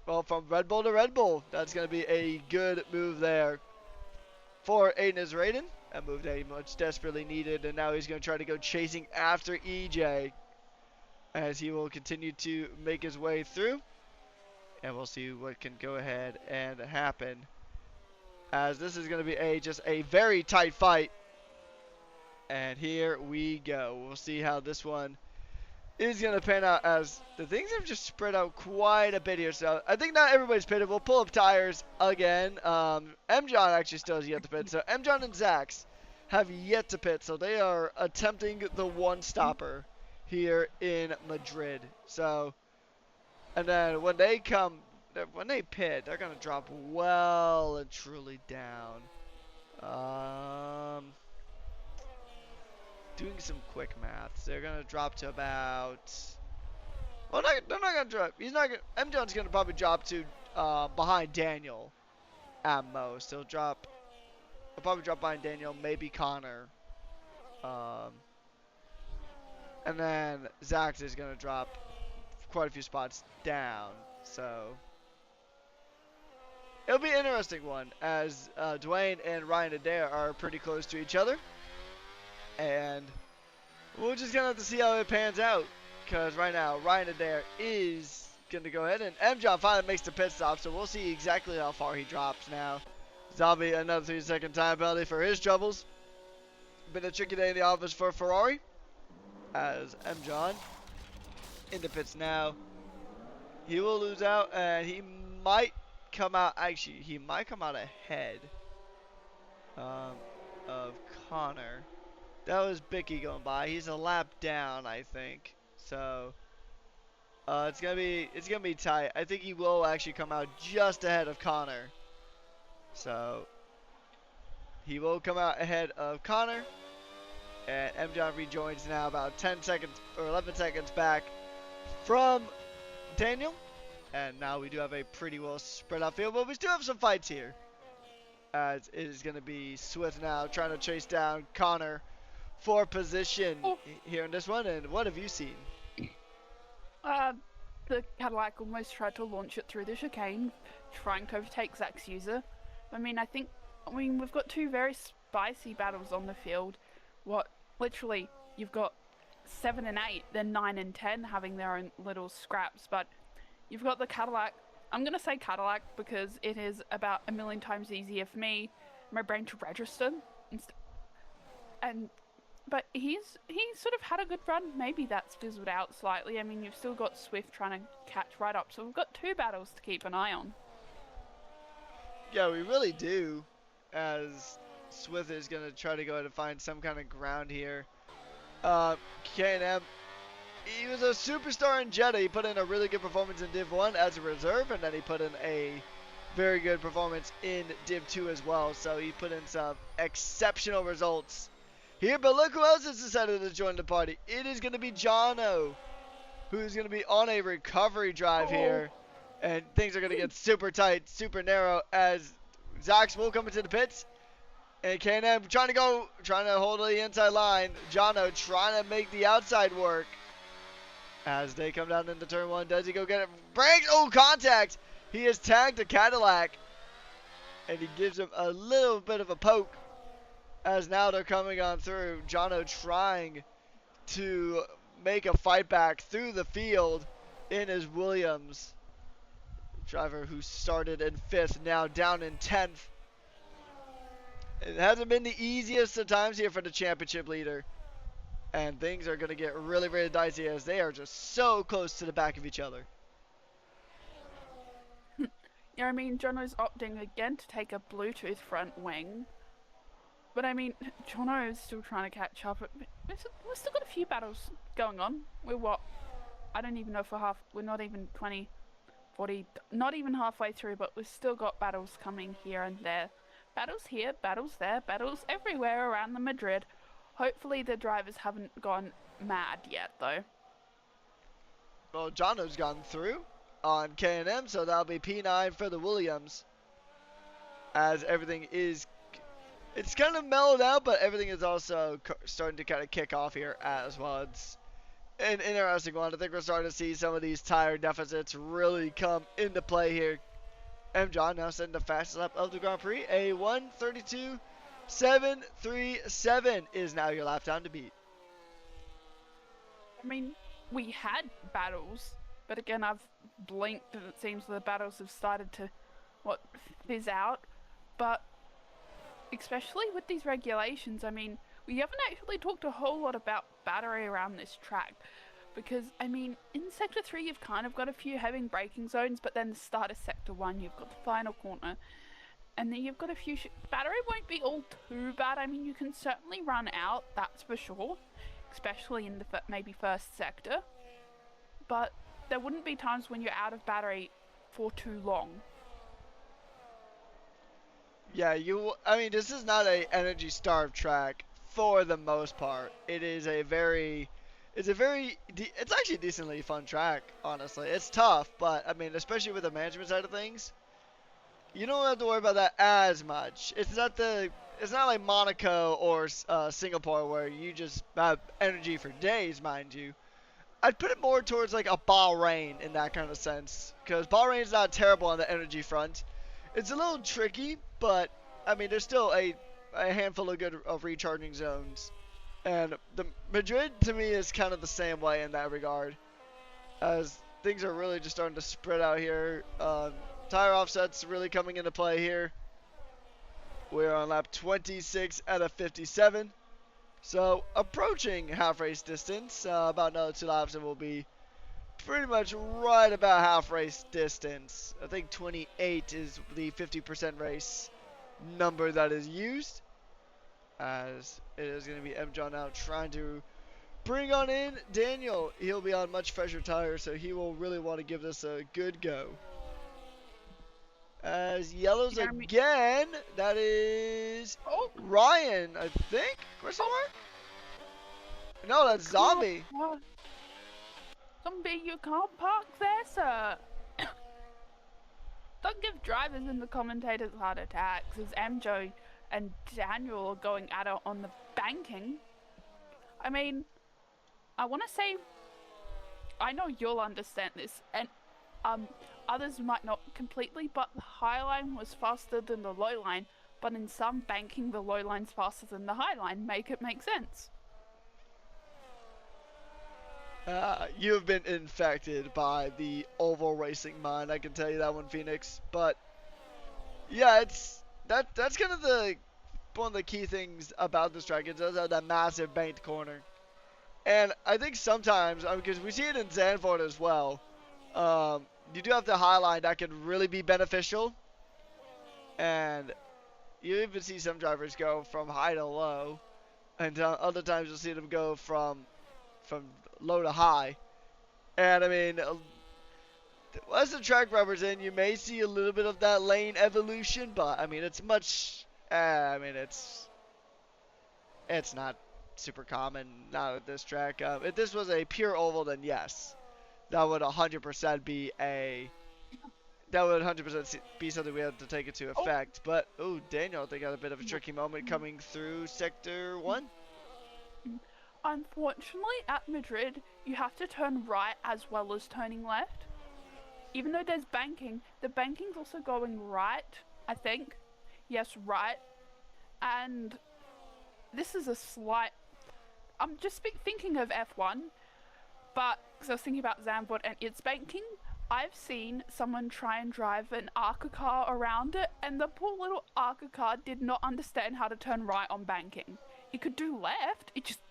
Well, from Red Bull to Red Bull, that's gonna be a good move there for Aiden Israden. A move that he much desperately needed, and now he's gonna try to go chasing after EJ as he will continue to make his way through. And we'll see what can go ahead and happen, as this is going to be just a very tight fight. And here we go. We'll see how this one is going to pan out, as the things have just spread out quite a bit here. So I think not everybody's pitted. We'll pull up tires again. M-John actually still has yet to pit. So M-John and Zax have yet to pit. So they are attempting the one stopper here in Madrid. So, and then when they pit, they're going to drop well and truly down. Doing some quick maths. They're going to drop to about... Well, they're not going to drop. M-John's going to probably drop to behind Daniel at most. He'll probably drop behind Daniel, maybe Connor. And then Zax is going to drop quite a few spots down. So it'll be an interesting one, as Dwayne and Ryan Adair are pretty close to each other. And we're just going to have to see how it pans out, because right now Ryan Adair is going to go ahead, and M-John finally makes the pit stop, so we'll see exactly how far he drops now. Zombie, another 3-second time penalty for his troubles. Been a tricky day in the office for Ferrari, as M-John in the pits now. He will lose out, and he might come out, actually, he might come out ahead of Connor. That was Bicky going by. He's a lap down, I think. So it's gonna be tight. I think he will actually come out just ahead of Connor. So he will come out ahead of Connor, and M-John rejoins now about 10 seconds or 11 seconds back from Daniel. And now we do have a pretty well spread out field, but we still have some fights here. As it is going to be Swift now trying to chase down Connor for position here in this one. And what have you seen? The Cadillac almost tried to launch it through the chicane, trying to overtake Zach's user. I mean, we've got two very spicy battles on the field. Literally, you've got 7 and 8, then 9 and 10 having their own little scraps, but you've got the Cadillac. I'm going to say Cadillac because it is about a million times easier for my brain to register. But he sort of had a good run. Maybe that's fizzled out slightly. I mean, you've still got Swift trying to catch right up. So we've got 2 battles to keep an eye on. Yeah, we really do. As Swift is going to try to go ahead and find some kind of ground here. K&M, he was a superstar in Jeddah. He put in a really good performance in Div 1 as a reserve, and then he put in a very good performance in Div 2 as well. So he put in some exceptional results here. But look who else has decided to join the party. It is going to be Jonno, who's going to be on a recovery drive here. And things are going to get super tight, super narrow, as Zax will come into the pits. And K&M trying to hold the inside line. Jonno trying to make the outside work. As they come down into turn 1, does he go get it? Breaks! Oh, contact! He has tagged a Cadillac. And he gives him a little bit of a poke. As now they're coming on through. Jonno trying to make a fight back through the field in his Williams. Driver who started in 5th, now down in 10th. It hasn't been the easiest of times here for the championship leader. And things are going to get really, really dicey as they are just so close to the back of each other. Yeah, I mean, Jonno's opting again to take a Bluetooth front wing. But I mean, Jonno is still trying to catch up. We've still got a few battles going on. We're what? I don't even know if we're not even 20, 40, not even halfway through, but we've still got battles coming here and there. Battles here, battles there, battles everywhere around the Madrid. Hopefully the drivers haven't gone mad yet, though. Well, Jonno's gone through on K&M, so that'll be P9 for the Williams. As everything is, it's kind of mellowed out, but everything is also starting to kind of kick off here as well. It's an interesting one. I think we're starting to see some of these tire deficits really come into play here. M. John now setting the fastest lap of the Grand Prix. A 1:32.737 is now your lap time to beat. I mean, we had battles, but again, I've blinked and it seems the battles have started to, fizz out. But especially with these regulations, I mean, we haven't actually talked a whole lot about battery around this track. Because, I mean, in Sector 3 you've kind of got a few heavy braking zones, but then the start of Sector 1 you've got the final corner. And then you've got a few... battery won't be all too bad. I mean, you can certainly run out, that's for sure. Especially in the maybe first sector. But there wouldn't be times when you're out of battery for too long. Yeah, I mean, this is not a energy-starved track for the most part. It's actually a decently fun track, honestly. It's tough, but, I mean, especially with the management side of things, you don't have to worry about that as much. It's not like Monaco or Singapore where you just have energy for days, mind you. I'd put it more towards like a Bahrain in that kind of sense, because Bahrain's not terrible on the energy front. It's a little tricky, but, I mean, there's still a handful of good recharging zones. And the Madrid, to me, is kind of the same way in that regard. As things are really just starting to spread out here. Tire offsets really coming into play here. We're on lap 26 out of 57. So, approaching half race distance. About another 2 laps and we'll be pretty much right about half race distance. I think 28 is the 50% race number that is used. As it is going to be M. John now trying to bring on in Daniel. He'll be on much fresher tires, so he will really want to give this a good go. As yellows again, that is Ryan, I think? Question mark? No, that's Zombie. Zombie, you can't park there, sir. Don't give drivers and the commentators heart attacks as MJ and Daniel are going at it on the banking. I mean, I want to say, I know you'll understand this, and others might not completely, but the high line was faster than the low line, but in some banking the low line's faster than the high line. Make it make sense. You have been infected by the oval racing mind, I can tell you that one, Phoenix. But yeah, that's kind of one of the key things about this track. It does have that massive banked corner, and I think sometimes, because we see it in Zandvoort as well, you do have the high line that can really be beneficial, and you even see some drivers go from high to low, and other times you'll see them go from low to high. And I mean, as the track rubbers in, you may see a little bit of that lane evolution, but I mean, it's much. I mean, it's not super common, not at this track. If this was a pure oval, then yes, that would 100% be something we have to take into effect. But Daniel, they got a bit of a tricky moment coming through sector 1. Unfortunately, at Madrid, you have to turn right as well as turning left. Even though there's banking, the banking's also going right, I think. Yes, right. And this is a slight... I'm just thinking of F1, but because I was thinking about Zandvoort and its banking, I've seen someone try and drive an ARCA car around it, and the poor little ARCA car did not understand how to turn right on banking. It could do left, it just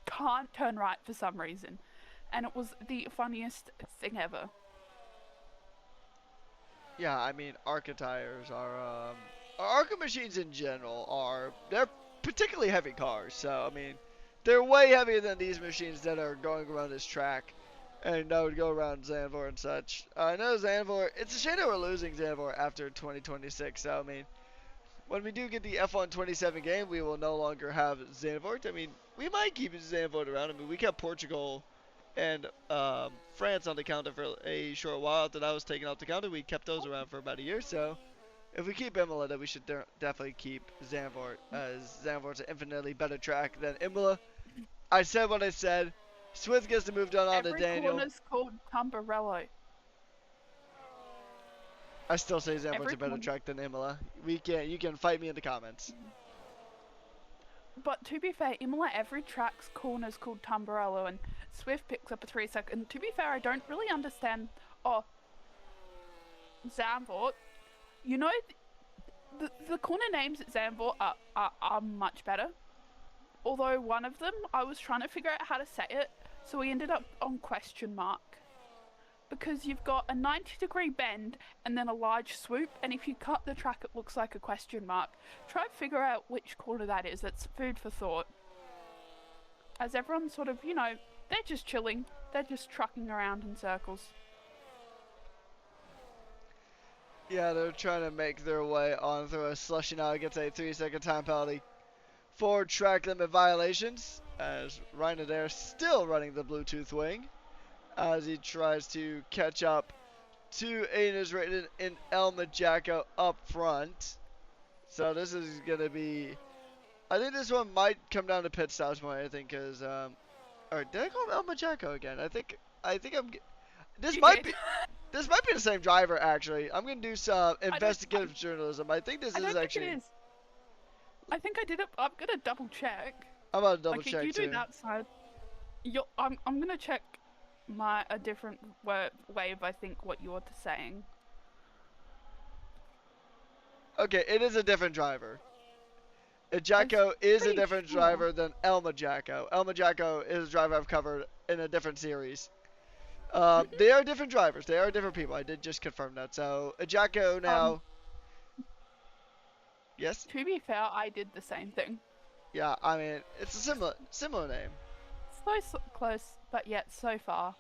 can't turn right for some reason. And it was the funniest thing ever. Yeah, I mean, ARCA tires ARCA machines in general they're particularly heavy cars. So I mean, they're way heavier than these machines that are going around this track, and that would go around Zandvoort and such. I know Zandvoort. It's a shame that we're losing Zandvoort after 2026. So I mean, when we do get the F1 27 game, we will no longer have Zandvoort. I mean, we might keep Zandvoort around. I mean, we kept Portugal and France on the counter for a short while. After that was taken off the counter, we kept those around for about a year. So if we keep Imola, then we should definitely keep Zandvoort, as Zandvoort's an infinitely better track than Imola. I said what I said. Swift gets to move down on to Every Daniel. corner's called Tamburello. I still say Zandvoort's Every a better corner. track than Imola. You can fight me in the comments. But to be fair, Imola, every track's corner's called Tamburello, and Swift picks up a 3-second. To be fair, I don't really understand. Oh, Zandvoort. You know, the corner names at Zandvoort are much better. Although one of them, I was trying to figure out how to say it, so we ended up on question mark. Because you've got a 90-degree bend and then a large swoop, and if you cut the track, it looks like a question mark. Try and figure out which corner that is. That's food for thought. As everyone's sort of, they're just chilling. They're just trucking around in circles. Yeah, they're trying to make their way on through a slushy now. Gets a 3-second time penalty for track limit violations, as Ryan Adair still running the Bluetooth wing as he tries to catch up to Aiden Raiden and Elma Jacko up front. So this is going to be, I think this one might come down to pit stops more, I think, because, or did I call him Elma Jacko again? I think this You might did. be, this might be the same driver, actually. I'm going to do some investigative journalism. I think this I don't is think actually, it is. I think I did it. I'm gonna double check. I'm about to double Like, check you too. do that side. I'm gonna check a different way of, I think, what you're saying. Okay, it is a different driver. Jacko is a pretty different sure. driver than Elma Jacko. Elma Jacko is a driver I've covered in a different series. They are different drivers. They are different people. I did just confirm that. So Jacko now. Yes. To be fair, I did the same thing. Yeah. I mean, it's a similar name. So close, but yet so far.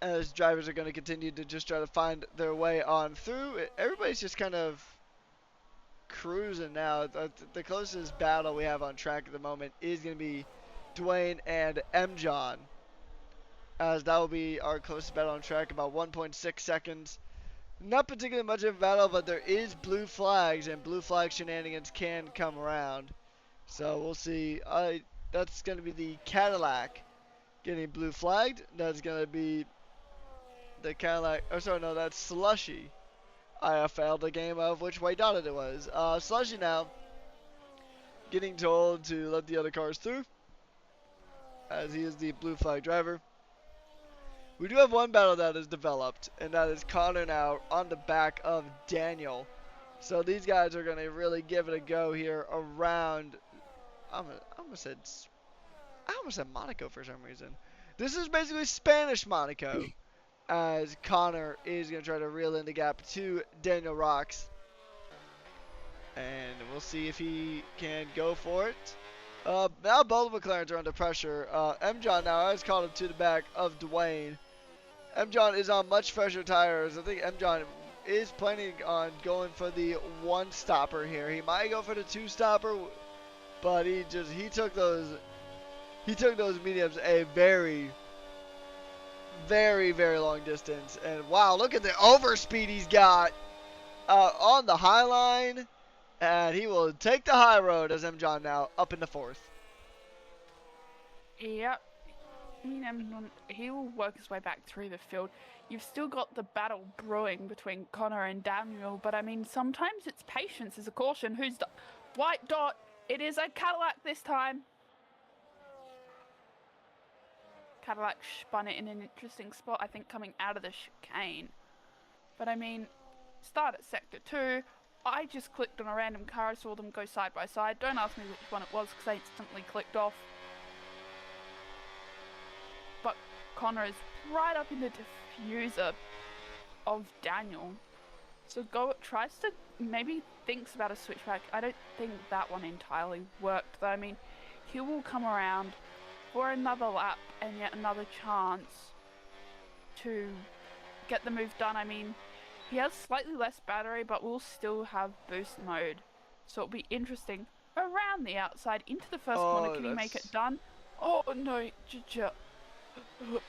As drivers are going to continue to just try to find their way on through. Everybody's just kind of cruising now. The closest battle we have on track at the moment is going to be Dwayne and M. John, as that will be our closest battle on track, about 1.6 seconds. Not particularly much of a battle, but there is blue flags, and blue flag shenanigans can come around. So we'll see. That's going to be the Cadillac getting blue flagged. That's going to be the Cadillac. Oh, sorry, no, that's Slushy. I failed the game of which way dotted it was. Slushy now getting told to let the other cars through, as he is the blue flag driver. We do have one battle that is developed, and that is Connor now on the back of Daniel. So these guys are going to really give it a go here around, I almost said Monaco for some reason. This is basically Spanish Monaco, as Connor is going to try to reel in the gap to Daniel Rocks. And we'll see if he can go for it. Now both McLarens are under pressure. M. John now has caught up to the back of Dwayne. M. John is on much fresher tires. I think M. John is planning on going for the one stopper here. He might go for the two stopper, but he took those mediums a very, very, very long distance. And wow, look at the overspeed he's got on the high line. And he will take the high road as M. John now up in the fourth. Yep. I mean, he will work his way back through the field. You've still got the battle brewing between Connor and Daniel, but I mean, sometimes it's patience is a caution. Who's the white dot? It is a Cadillac this time. Cadillac spun it in an interesting spot, I think, coming out of the chicane. But I mean, start at sector 2, I just clicked on a random car. I saw them go side by side. Don't ask me which one it was because I instantly clicked off. But Connor is right up in the diffuser of Daniel. So tries to, maybe thinks about a switchback. I don't think that one entirely worked though. I mean, he will come around for another lap and yet another chance to get the move done. I mean, he has slightly less battery, but will still have boost mode. So it'll be interesting. Around the outside, into the first corner, can he make it done? Oh no,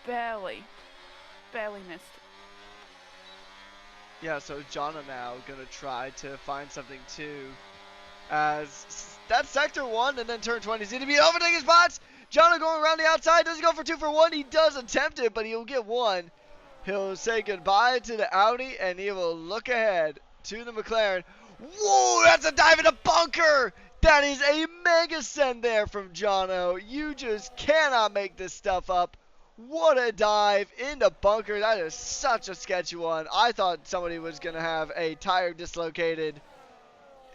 barely missed. Yeah, so Jonno now gonna try to find something too. As that's sector 1 and then turn 20. He's gonna be overtaking spots. Jonno going around the outside. Does he go for 2 for 1? He does attempt it, but he'll get 1. He'll say goodbye to the Audi and he will look ahead to the McLaren. Whoa, that's a dive in a bunker! That is a mega send there from Jonno. You just cannot make this stuff up. What a dive into bunker. That is such a sketchy one. I thought somebody was going to have a tire dislocated.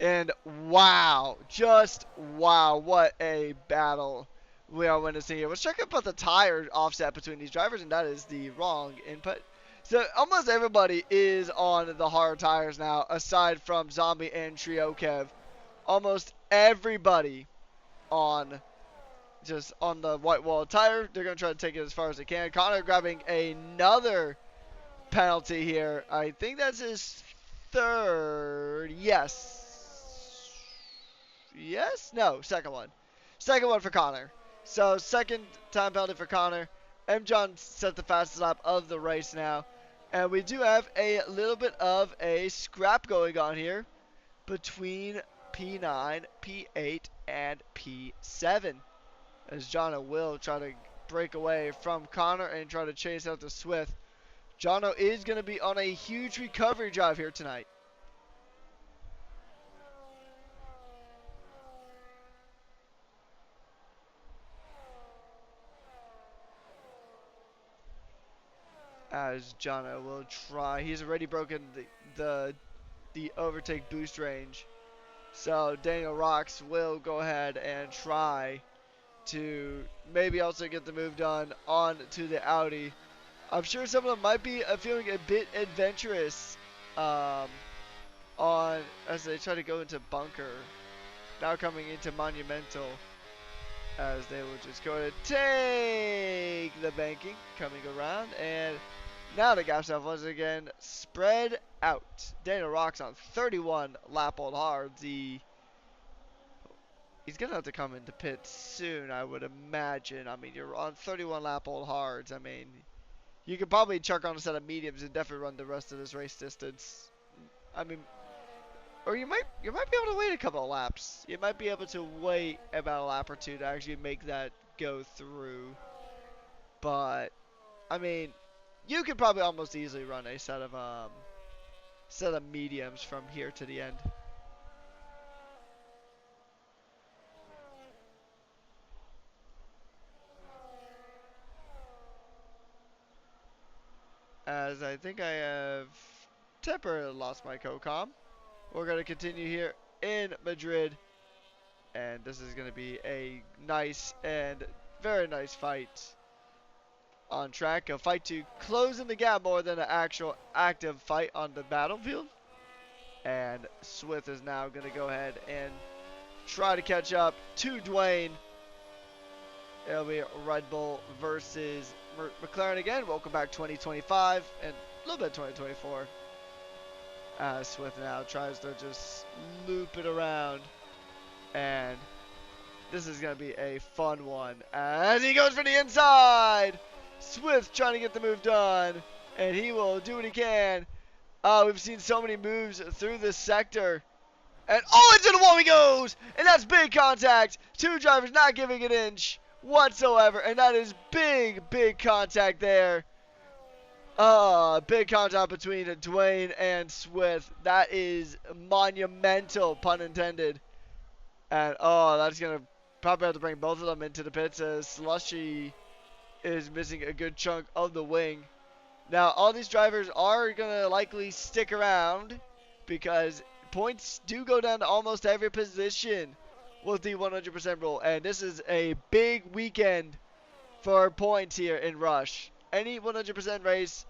And wow. Just wow. What a battle we are witnessing here. Let's check about the tire offset between these drivers. And that is the wrong input. So almost everybody is on the hard tires now. Aside from Zombie and Trio Kev. Almost everybody on the white wall tire. They're going to try to take it as far as they can. Connor grabbing another penalty here. I think that's his 3rd. Yes. Yes? No, second one. Second one for Connor. So, second time penalty for Connor. M. John set the fastest lap of the race now. And we do have a little bit of a scrap going on here between P9, P8, and P7. As Jonno will try to break away from Connor and try to chase out the Swift. Jonno is going to be on a huge recovery drive here tonight. As Jonno will try. He's already broken the overtake boost range. So Daniel Rocks will go ahead and try to maybe also get the move done on to the Audi. I'm sure some of them might be feeling a bit adventurous on as they try to go into bunker. Now coming into Monumental as they will just go to take the banking, coming around, and now the gap stuff once again spread out. Daniel Rocks on 31 lap old hards. He's going to have to come into pit soon, I would imagine. I mean, you're on 31 lap old hards. I mean, you could probably chuck on a set of mediums and definitely run the rest of this race distance. I mean, or you might be able to wait a couple of laps. You might be able to wait about a lap or two to actually make that go through. But, I mean, you could probably almost easily run a set of mediums from here to the end. As I think I have temporarily lost my co-com. We're going to continue here in Madrid. And this is going to be a nice and very nice fight on track. A fight to close in the gap more than an actual active fight on the battlefield. And Swift is now going to go ahead and try to catch up to Dwayne. It'll be Red Bull versus McLaren again. Welcome back 2025 and a little bit 2024. Swift now tries to just loop it around. And this is going to be a fun one. As he goes for the inside. Swift trying to get the move done. And he will do what he can. We've seen so many moves through this sector. And into the wall he goes. And that's big contact. Two drivers not giving an inch whatsoever, and that is big contact there. Big contact between Dwayne and Swift. That is monumental, pun intended. And that's gonna probably have to bring both of them into the pits as Slushy is missing a good chunk of the wing. Now all these drivers are gonna likely stick around because points do go down to almost every position with the 100% rule. And this is a big weekend for points here in Rush. Any 100% race,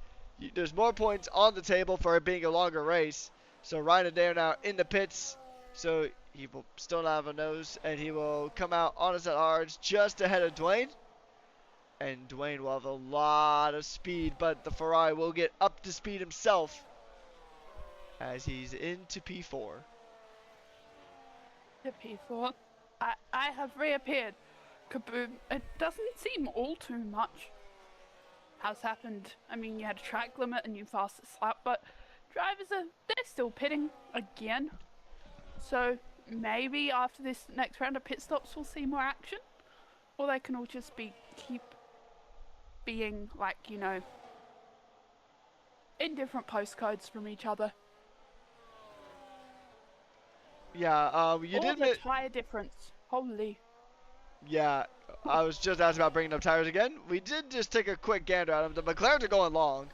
there's more points on the table for it being a longer race. So Ryan Adair now in the pits. So he will still not have a nose, and he will come out on his hards just ahead of Dwayne. And Dwayne will have a lot of speed, but the Ferrari will get up to speed himself as he's into P4. The P4. I have reappeared. Kaboom. It doesn't seem all too much has happened. I mean, you had a track limit and you fast a slap, but drivers they're still pitting again. So maybe after this next round of pit stops we'll see more action. Or they can all just keep being like, you know, in different postcodes from each other. Yeah, you did the tire difference. Holy. Yeah, I was just asking about bringing up tires again. We did just take a quick gander at them. The McLarens are going long.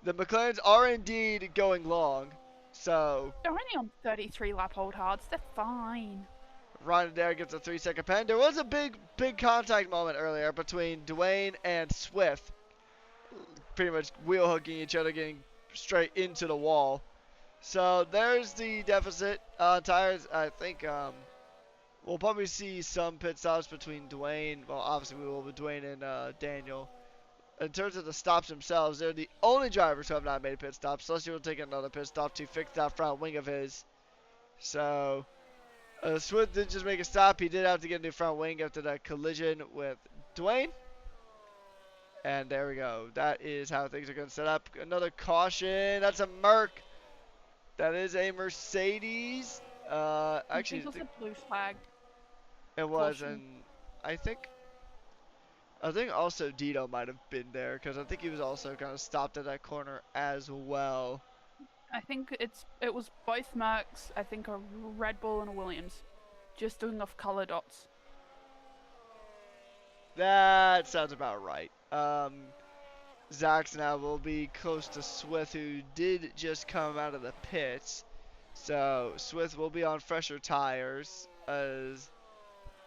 The McLarens are indeed going long. So they're only on 33 lap hold hards. They're fine. Ryan Adair gets a 3-second pen. There was a big contact moment earlier between Dwayne and Swift. Pretty much wheel hooking each other, getting straight into the wall. So there's the deficit on tires. I think we'll probably see some pit stops between Dwayne. Well, obviously we will with Dwayne and Daniel. In terms of the stops themselves, they're the only drivers who have not made a pit stop. Celestia will take another pit stop to fix that front wing of his. So Swift did just make a stop. He did have to get a new front wing after that collision with Dwayne. And there we go. That is how things are going to set up. Another caution. That's a Merc. That is a Mercedes. Actually, it was a blue flag. It was, Caution. and I think also Dito might have been there because I think he was also kind of stopped at that corner as well. I think it was both Mercs. I think a Red Bull and a Williams, just doing off color dots. That sounds about right. Zach's now will be close to Swift, who did just come out of the pits. So Swift will be on fresher tires as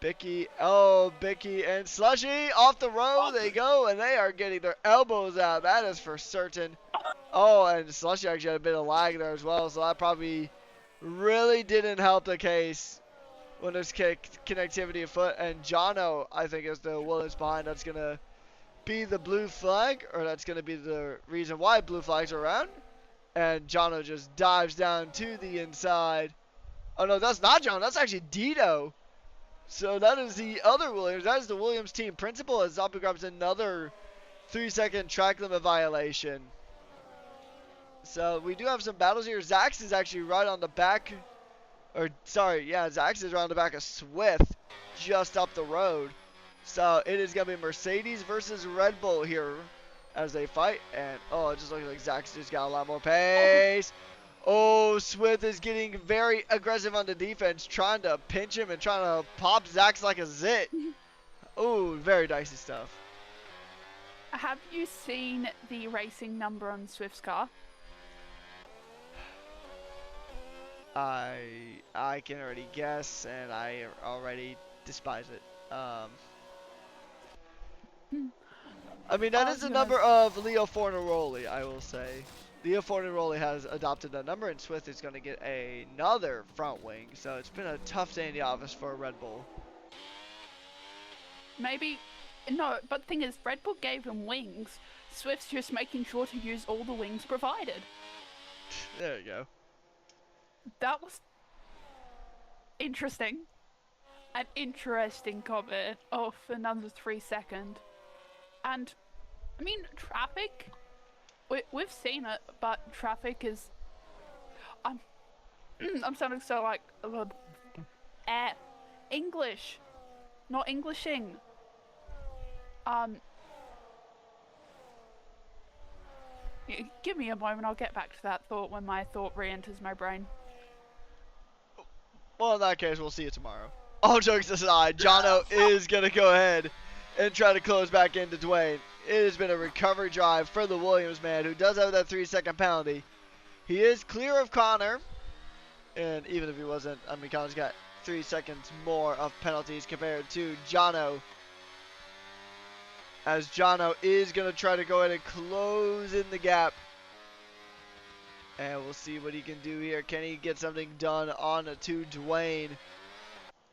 Bicky and Slushy off the road they go, and they are getting their elbows out. That is for certain. Oh, and Slushy actually had a bit of lag there as well, so that probably really didn't help the case when there's connectivity afoot. And Jonno, I think, is the Williams behind. That's going to be the blue flag, or that's going to be the reason why blue flags are around. And Jonno just dives down to the inside. Oh, no, that's not Jonno. That's actually Dito. So that is the other Williams. That is the Williams team principal as Zombie grabs another 3-second track limit violation. So we do have some battles here. Zax is actually right on the back. Zax is right on the back of Swift just up the road. So it is going to be Mercedes versus Red Bull here as they fight. And, it just looks like Zax just got a lot more pace. Oh, Swift is getting very aggressive on the defense, trying to pinch him and trying to pop Zax like a zit. Oh, very dicey stuff. Have you seen the racing number on Swift's car? I can already guess, and I already despise it. I mean, that is the number of Leo Fornaroli, I will say. Leo Fornaroli has adopted that number, and Swift is going to get another front wing. So it's been a tough day in the office for Red Bull. Maybe, no, but the thing is, Red Bull gave him wings. Swift's just making sure to use all the wings provided. There you go. That was interesting. An interesting comment of another 3-second. And, I mean, traffic, we've seen it, but traffic is, I'm sounding so like, English, not Englishing. Give me a moment, I'll get back to that thought when my thought re-enters my brain. Well, in that case, we'll see you tomorrow. All jokes aside, Jonno is going to go ahead and try to close back into Dwayne. It has been a recovery drive for the Williams man, who does have that 3-second penalty. He is clear of Connor. And even if he wasn't, I mean, Connor's got 3 seconds more of penalties compared to Jonno. As Jonno is going to try to go ahead and close in the gap. And we'll see what he can do here. Can he get something done on to Dwayne?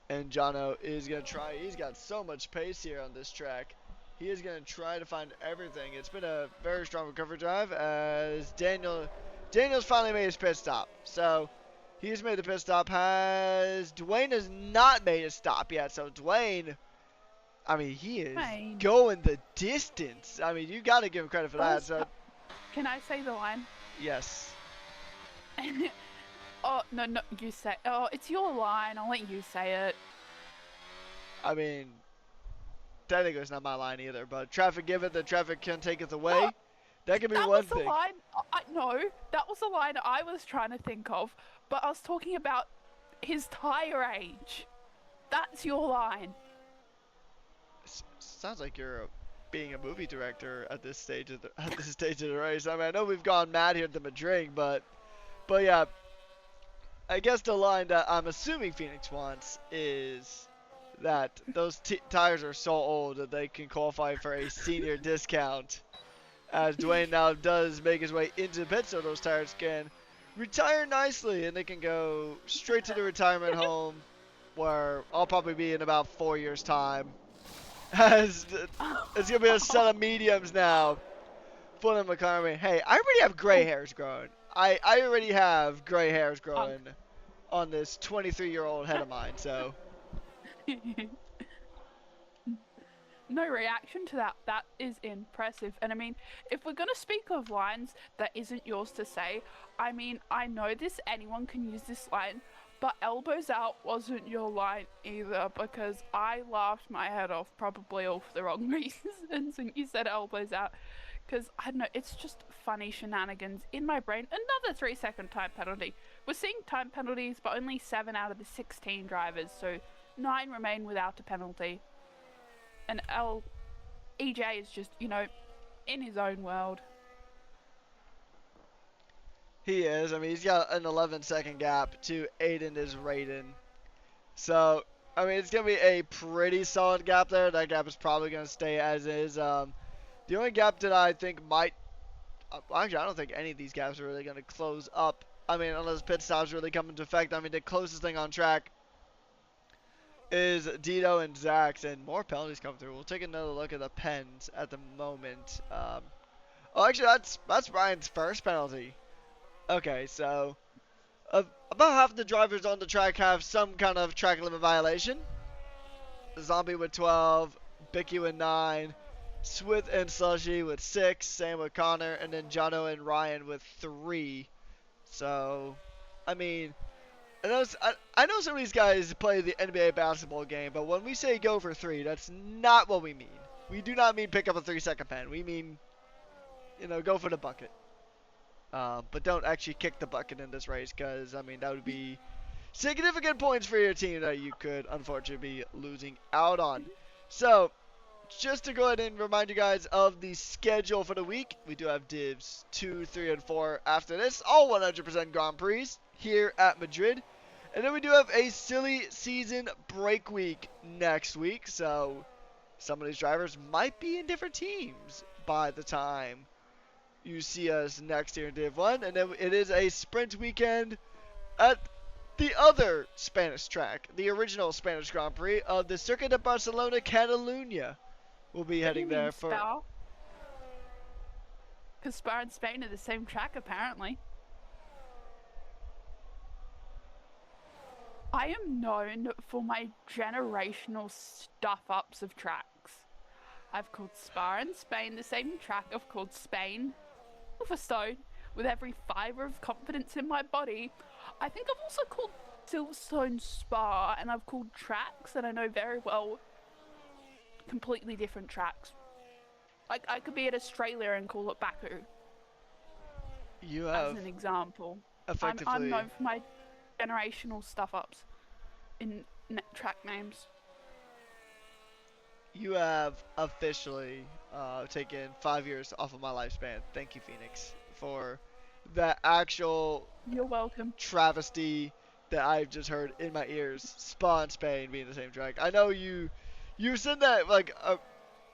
And Jonno is going to try. He's got so much pace here on this track. He is going to try to find everything. It's been a very strong recovery drive as Daniel's finally made his pit stop. So he's made the pit stop. Dwayne has not made a stop yet. So Dwayne, I mean, he is going the distance. I mean, you got to give him credit for that. So can I say the line? Yes. Oh, no, you say. Oh, it's your line. I'll let you say it. I mean, technically it's not my line either, but traffic giveth, the traffic can taketh away. No, that could be that one was thing. The line. No, that was the line I was trying to think of, but I was talking about his tire age. That's your line. Sounds like you're being a movie director at this stage of the race. I mean, I know we've gone mad here at the Madrid, but yeah, I guess the line that I'm assuming Phoenix wants is that those tires are so old that they can qualify for a senior discount. As Dwayne now does make his way into the pit, so those tires can retire nicely and they can go straight to the retirement home, where I'll probably be in about 4 years' time. As it's gonna be a set of mediums now for the McLaren. Hey, I already have gray hairs growing. I already have gray hairs growing on this 23-year-old head of mine, so. No reaction to that. That is impressive. And I mean, if we're going to speak of lines that isn't yours to say, I mean, I know anyone can use this line, but elbows out wasn't your line either, because I laughed my head off, probably all for the wrong reasons when you said elbows out. Because, I don't know, it's just funny shenanigans in my brain. Another 3-second time penalty. We're seeing time penalties, but only 7 out of the 16 drivers, so 9 remain without a penalty. And EJ is just, in his own world. He is. I mean, he's got an 11-second gap to Aiden is Raiden. So, I mean, it's going to be a pretty solid gap there. That gap is probably going to stay as is. The only gap that I think might... actually, I don't think any of these gaps are really going to close up. I mean, unless pit stops really come into effect. I mean, the closest thing on track is Dito and Zach's, and more penalties come through. We'll take another look at the pens at the moment. Oh, actually, that's Brian's first penalty. Okay, so about half of the drivers on the track have some kind of track limit violation. Zombie with 12, Bicky with 9, Swith and Slushy with 6, same with Connor, and then Jonno and Ryan with 3. So, I mean, I know some of these guys play the NBA basketball game, but when we say go for 3, that's not what we mean. We do not mean pick up a 3-second pen. We mean, go for the bucket. But don't actually kick the bucket in this race, because, I mean, that would be significant points for your team that you could, unfortunately, be losing out on. So, just to go ahead and remind you guys of the schedule for the week, we do have divs 2, 3, and 4 after this, all 100% Grand Prix here at Madrid. And then we do have a silly season break week next week, so some of these drivers might be in different teams by the time you see us next here in Div 1. And then it is a sprint weekend at the other Spanish track, the original Spanish Grand Prix of the Circuit de Barcelona, Catalunya. We'll be heading there for... Spa? Because Spa and Spain are the same track, apparently. I am known for my generational stuff-ups of tracks. I've called Spa and Spain the same track. I've called Spain Silverstone with every fibre of confidence in my body. I think I've also called Silverstone Spa, and I've called tracks that I know very well completely different tracks. Like, I could be at Australia and call it Baku. You have... as an example. Effectively... I'm known for my generational stuff-ups in track names. You have officially taken 5 years off of my lifespan. Thank you, Phoenix, for that actual... You're welcome. ...travesty that I've just heard in my ears. Spa and Spain being the same track. I know you said that like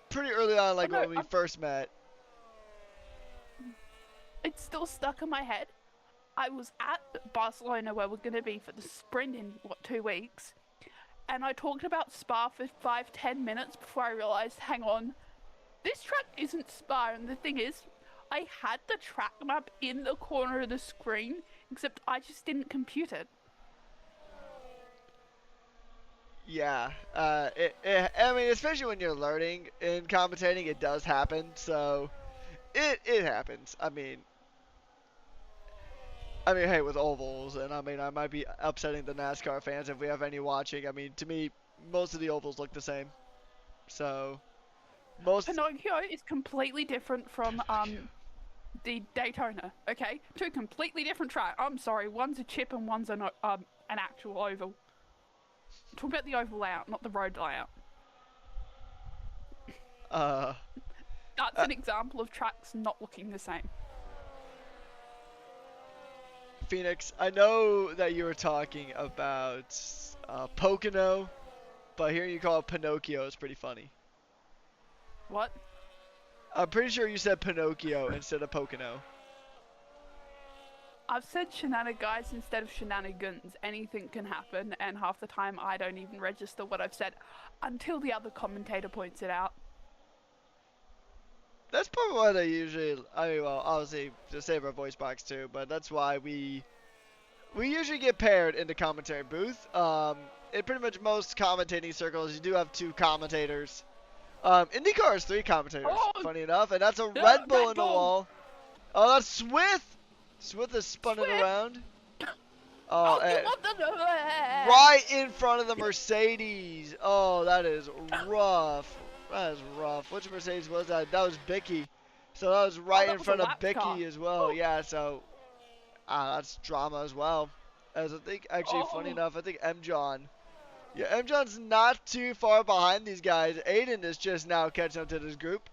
pretty early on, Oh like no, when we first met. it's still stuck in my head. I was at Barcelona where we're going to be for the sprint in, 2 weeks? And I talked about Spa for 5-10 minutes before I realised, hang on, this track isn't Spa. And the thing is, I had the track map in the corner of the screen, except I just didn't compute it. Yeah, I mean, especially when you're learning in commentating, it does happen. So, it happens. I mean, hey, with ovals, and I mean, I might be upsetting the NASCAR fans if we have any watching. I mean, to me, most of the ovals look the same. So, most. Pinocchio is completely different from the Daytona. Okay, 2 completely different tracks. I'm sorry, one's a chip and one's an actual oval. Talk about the oval layout, not the road layout. That's an example of tracks not looking the same. Phoenix, I know that you were talking about Pocono, but hearing you call it Pinocchio is pretty funny. What? I'm pretty sure you said Pinocchio instead of Pocono. I've said shenanigans instead of shenanigans. Anything can happen, and half the time I don't even register what I've said until the other commentator points it out. That's probably why they usually, I mean, well, obviously to save our voice box too, but that's why we usually get paired in the commentary booth. In pretty much most commentating circles, you do have 2 commentators. IndyCar is 3 commentators, funny enough, and that's a Red Bull in the wall. Oh, that's Swift! Swift has spun it around. Oh, right in front of the Mercedes. Oh, that is rough. That is rough. Which Mercedes was that? That was Bicky. So that was right in front of Bicky as well. Yeah, so that's drama as well. As I think, actually, funny enough, I think M-John. Yeah, M-John's not too far behind these guys. Aiden is just now catching up to this group.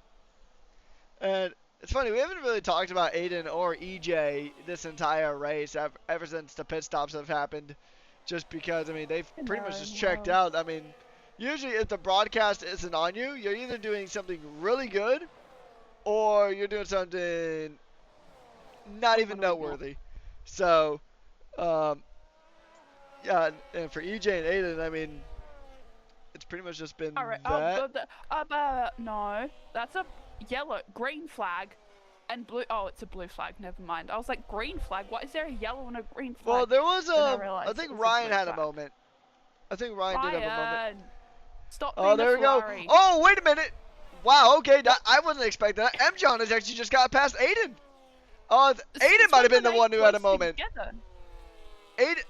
And it's funny, we haven't really talked about Aiden or EJ this entire race ever since the pit stops have happened. Just because, I mean, they've pretty much just checked out. I mean, usually if the broadcast isn't on you, you're either doing something really good or you're doing something not even noteworthy. So, yeah, and for EJ and Aiden, I mean, it's pretty much just been that. No, that's a green flag and blue. Oh, it's a blue flag. Never mind. I was like, green flag? Why is there a yellow and a green flag? Well, there was I think Ryan had a moment. I think Ryan did have a moment. Stop being there we go. Oh, wait a minute. Wow, okay. I wasn't expecting that. M-John has actually just got past Aiden. Aiden might have been the one who had a moment.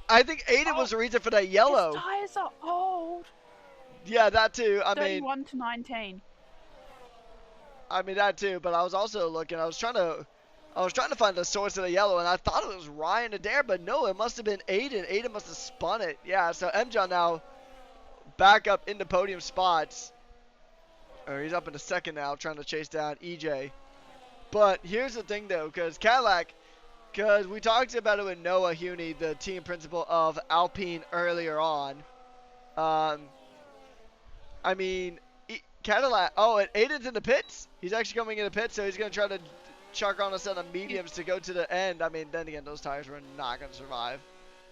I think Aiden was the reason for that yellow. His tires are old. Yeah, that too. I 31 mean, to 19. I mean that too, but I was also looking. I was trying to find the source of the yellow, and I thought it was Ryan Adair, but no, it must have been Aiden. Aiden must have spun it. Yeah, so M-John now back up into podium spots. Or he's up in the second now, trying to chase down EJ. But here's the thing, though, because Cadillac, because we talked about it with Noah Huney, the team principal of Alpine earlier on. I mean, Cadillac. Oh, and Aiden's in the pits. He's actually coming in the pits, so he's going to try to chuck on a set of mediums to go to the end. I mean, then again, those tires were not going to survive.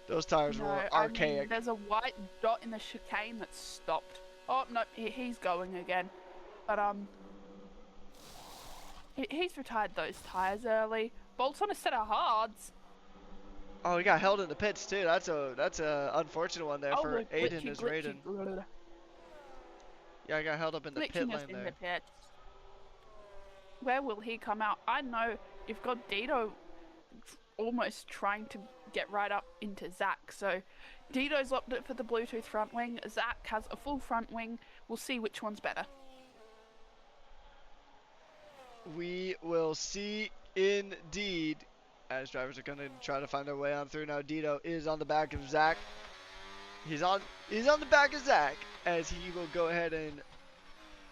Those tires were archaic. I mean, there's a white dot in the chicane that stopped. Oh, no, he's going again. But, he's retired those tires early. Bolt's on a set of hards. Oh, he got held in the pits, too. That's a unfortunate one there for Aiden as Raiden. Yeah, I got held up in the pit lane there. Where will he come out? I know you've got Dito almost trying to get right up into Zach. So Dito's opted for the Bluetooth front wing. Zach has a full front wing. We'll see which one's better. We will see indeed. As drivers are going to try to find their way on through. Now Dito is on the back of Zach. He's on the back of Zach as he will go ahead and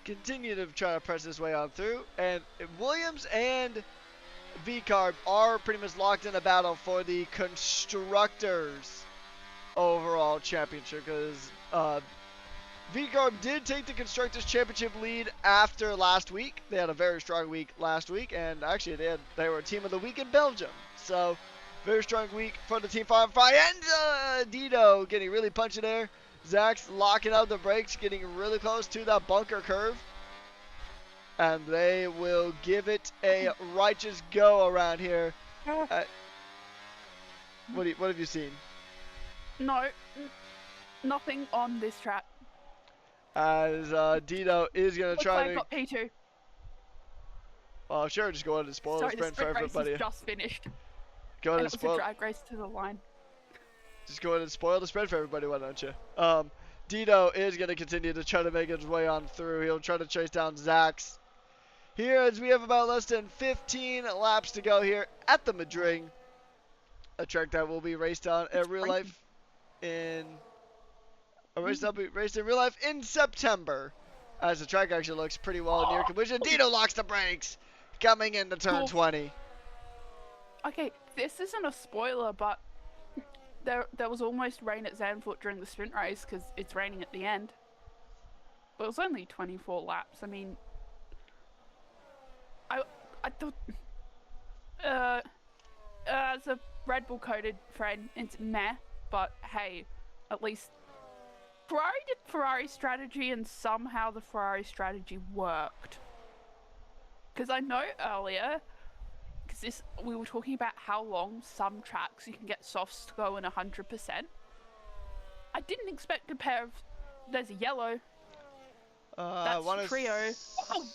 continue to try to press his way on through. And Williams and V-Carb are pretty much locked in a battle for the constructors. overall championship because VCarb did take the Constructors Championship lead after last week. They had a very strong week last week, and actually they were Team of the Week in Belgium. So, very strong week for the Team Fire Fry. And Dino getting really punchy there. Zach's locking out the brakes, getting really close to that bunker curve. And they will give it a righteous go around here. What have you seen? No, nothing on this track. As Dino is going to try to... got P2. Well, sure, just go ahead and spoil the sprint for everybody. Race is just finished. Go ahead and it was spoil... a drag race to the line. Just go ahead and spoil the spread for everybody, why don't you? Dino is going to continue to try to make his way on through. He'll try to chase down Zach's. Here, as we have about less than 15 laps to go here at the Madrid. A track that will be raced on in real life in... A race that will be raced in real life in September. As the track actually looks pretty well near completion. Dino locks the brakes. Coming into turn 20. Okay, this isn't a spoiler, but there was almost rain at Zandvoort during the sprint race because it's raining at the end. But it was only 24 laps. I mean, I thought as a Red Bull coated friend, it's meh. But hey, at least Ferrari did Ferrari strategy, and somehow the Ferrari strategy worked. Because I know earlier, because we were talking about how long some tracks you can get softs to go in 100%. I didn't expect a pair of... There's a yellow. That's trio. Oh.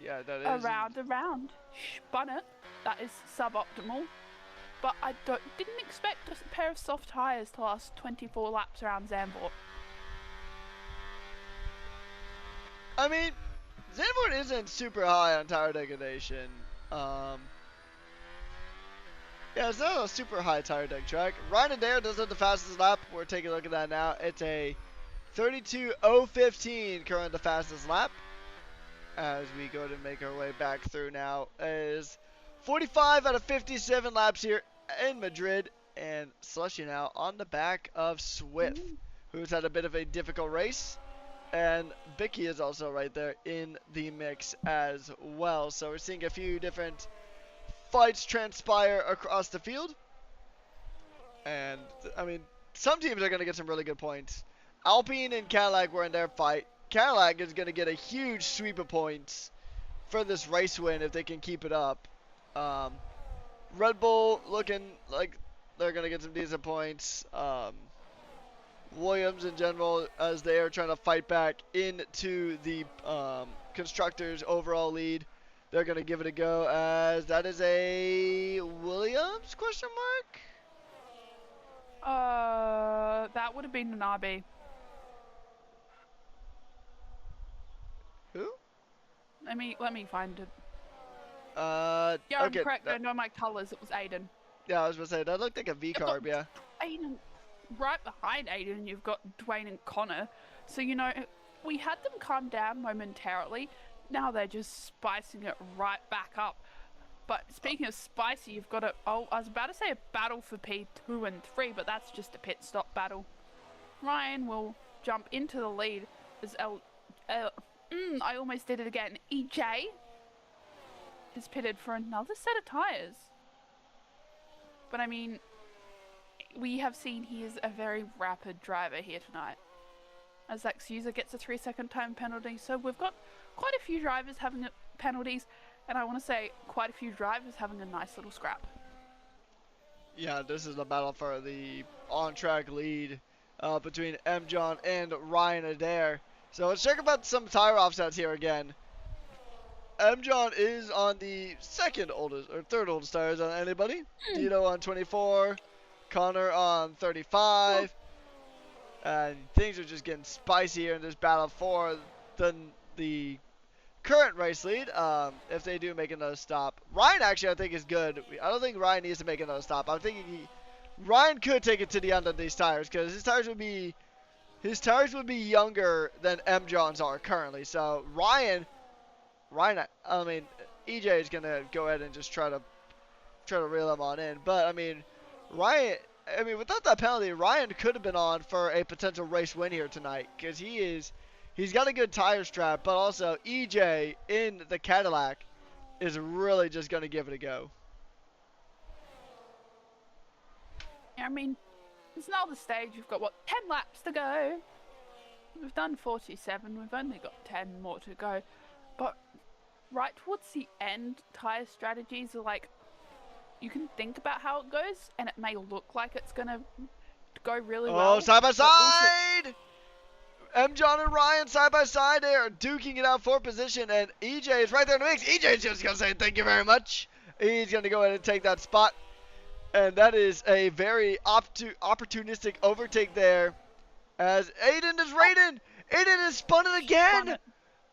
Yeah, that is... Around. Spun it. That is suboptimal. But I didn't expect a pair of soft tyres to last 24 laps around Zandvoort. I mean, Zandvoort isn't super high on tire degradation. Yeah, it's not a super high tire deg track. Ryan Adair does have the fastest lap. We're taking a look at that now. It's a 32.015 current the fastest lap. As we go to make our way back through now is 45 out of 57 laps here in Madrid, and Slushy now on the back of Swift, who's had a bit of a difficult race, and Bicky is also right there in the mix as well. So we're seeing a few different fights transpire across the field, and I mean, some teams are going to get some really good points. Alpine and Cadillac were in their fight. Cadillac is going to get a huge sweep of points for this race win if they can keep it up. Red Bull looking like they're going to get some decent points. Williams in general, as they are trying to fight back into the Constructors' overall lead. They're going to give it a go, as that is a Williams question mark? That would have been an RB. Who? Let me find it. Yeah, Yeah, okay, I'm correct. I know my colours. It was Aiden. Yeah, I was going to say, that looked like a V-carb, yeah. Aiden, right behind Aiden, you've got Dwayne and Connor. So, you know, we had them calm down momentarily. Now they're just spicing it right back up. But speaking of spicy, you've got I was about to say a battle for P2 and 3, but that's just a pit stop battle. Ryan will jump into the lead as I almost did it again. EJ is pitted for another set of tyres. But I mean, we have seen he is a very rapid driver here tonight. As Zach's user gets a 3-second time penalty. So we've got quite a few drivers having penalties, and I want to say quite a few drivers having a nice little scrap. Yeah, this is the battle for the on-track lead between M. John and Ryan Adair. So let's check about some tire offsets here again. M. John is on the third oldest tires on anybody. Dino on 24, Connor on 35, and things are just getting spicy here in this battle for the current race lead. If they do make another stop, Ryan actually I think is good. I don't think Ryan needs to make another stop. I'm thinking Ryan could take it to the end of these tires because his tires would be younger than M. John's are currently. So Ryan, I mean, EJ is gonna go ahead and just try to reel him on in. But I mean, Ryan, I mean, without that penalty, Ryan could have been on for a potential race win here tonight because he's got a good tire strap, but also EJ in the Cadillac is really just going to give it a go. I mean, it's now the stage. We've got, what, 10 laps to go? We've done 47. We've only got 10 more to go. But right towards the end, tire strategies are like, you can think about how it goes, and it may look like it's going to go really well. Oh, side by also- side! M. John and Ryan side by side. They are duking it out for position, and EJ is right there in the mix. EJ is just going to say thank you very much. He's going to go ahead and take that spot. And that is a very opportunistic overtake there. As Aiden is raiding. Aiden is spun it again. Spun it.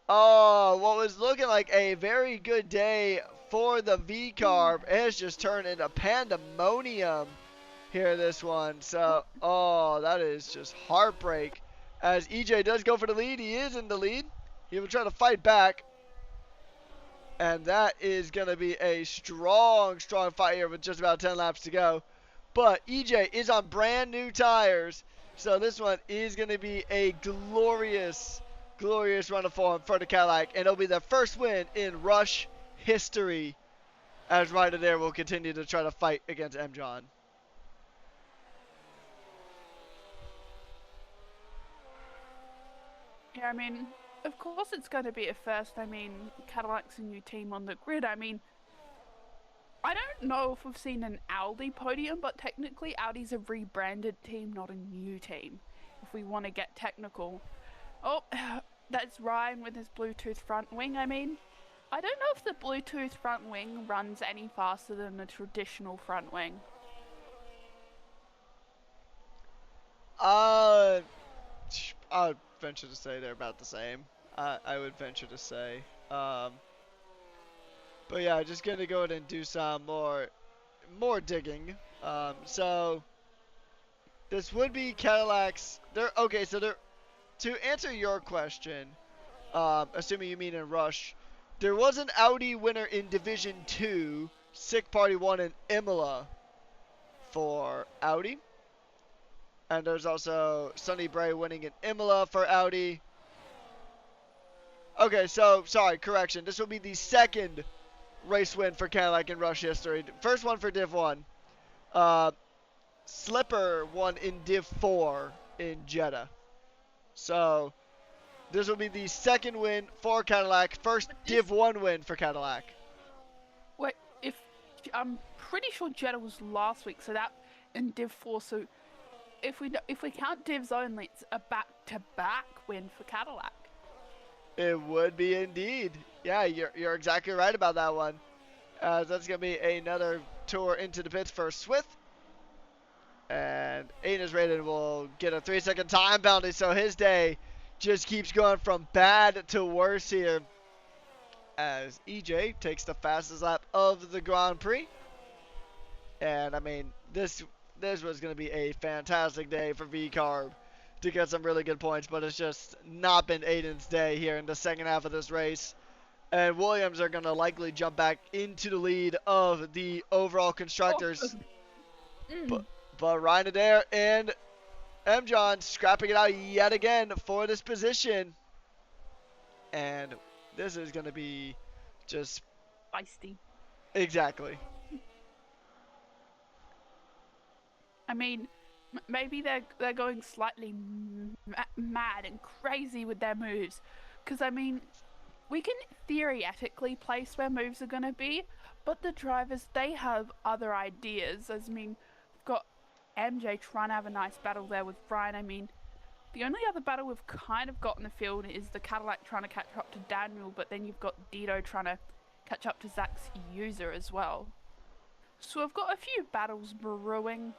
Oh, what was looking like a very good day for the V-Carb has just turned into pandemonium here, this one. So, oh, that is just heartbreak. As EJ does go for the lead, he is in the lead. He will try to fight back. And that is going to be a strong fight here with just about 10 laps to go. But EJ is on brand new tires. So this one is going to be a glorious run of form for the Cadillac. And it'll be the first win in Rush history. As Ryder there will continue to try to fight against M. John. Yeah, I mean, of course it's going to be a first. I mean, Cadillac's a new team on the grid. I mean, I don't know if we've seen an Audi podium, but technically Audi's a rebranded team, not a new team, if we want to get technical. Oh, that's Ryan with his Bluetooth front wing. I mean, I don't know if the Bluetooth front wing runs any faster than the traditional front wing. I would venture to say they're about the same. I would venture to say. But yeah, just gonna go ahead and do some more digging. So this would be Cadillacs. Okay. So to answer your question, assuming you mean in Rush, there was an Audi winner in Division 2. Sick Party won in Imola for Audi. And there's also Sonny Bray winning in Imola for Audi. Okay, so, sorry, correction. This will be the second race win for Cadillac in Rush history. First one for Div 1. Slipper won in Div 4 in Jeddah. So, this will be the second win for Cadillac. First Div 1 win for Cadillac. Wait, I'm pretty sure Jeddah was last week, so that in Div 4, so if we count divs only, it's a back-to-back win for Cadillac. It would be indeed. Yeah, you're exactly right about that one. That's going to be another tour into the pits for Swift. And Aiden's rated will get a 3-second time penalty, so his day just keeps going from bad to worse here. As EJ takes the fastest lap of the Grand Prix. And, I mean, this was going to be a fantastic day for V-Carb to get some really good points, but it's just not been Aiden's day here in the second half of this race. And Williams are going to likely jump back into the lead of the overall constructors. But Ryan Adair and M. John scrapping it out yet again for this position. And this is going to be just Feisty. Exactly. I mean, maybe they're going slightly mad and crazy with their moves, because I mean, we can theoretically place where moves are going to be, but the drivers, they have other ideas. I mean, we've got MJ trying to have a nice battle there with Brian. I mean, the only other battle we've kind of got in the field is the Cadillac trying to catch up to Daniel, but then you've got Dito trying to catch up to Zach's user as well. So we've got a few battles brewing.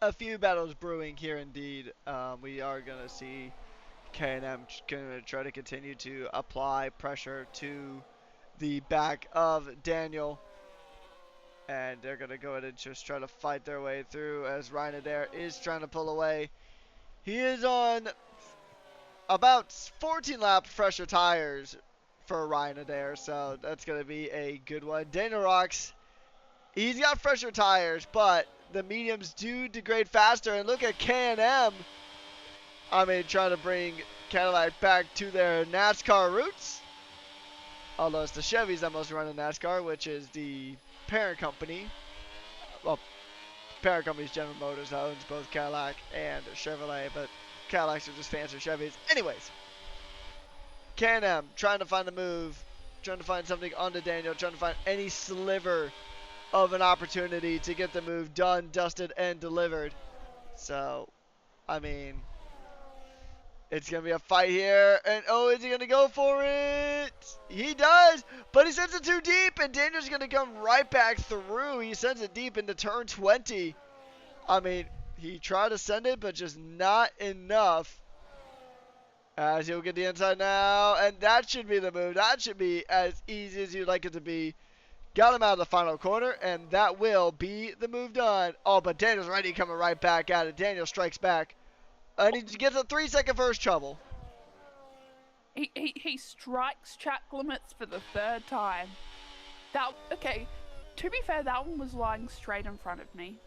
A few battles brewing here indeed. We are going to see K&M going to try to continue to apply pressure to the back of Daniel. And they're going to go ahead and just try to fight their way through as Ryan Adair is trying to pull away. He is on about 14 lap fresher tires for Ryan Adair, so that's going to be a good one. Dana Rocks He's got fresher tires, but the mediums do degrade faster. And look at K&M. I mean, trying to bring Cadillac back to their NASCAR roots. Although it's the Chevys that mostly run in NASCAR, which is the parent company. Well, parent company is General Motors that owns both Cadillac and Chevrolet, but Cadillacs are just fancier Chevys. Anyways, Can-Am trying to find a move, trying to find something onto Daniel, trying to find any sliver of an opportunity to get the move done, dusted, and delivered. So, I mean, it's going to be a fight here. And, oh, is he going to go for it? He does, but he sends it too deep, and Daniel's going to come right back through. He sends it deep into turn 20. I mean, he tried to send it, but just not enough. As he'll get the inside now, and that should be the move. That should be as easy as you'd like it to be. Got him out of the final corner, and that will be the move done. Oh, but Daniel's already coming right back at it. Daniel strikes back, and he gets a 3-second first trouble. He strikes track limits for the third time. Okay, to be fair, that one was lying straight in front of me.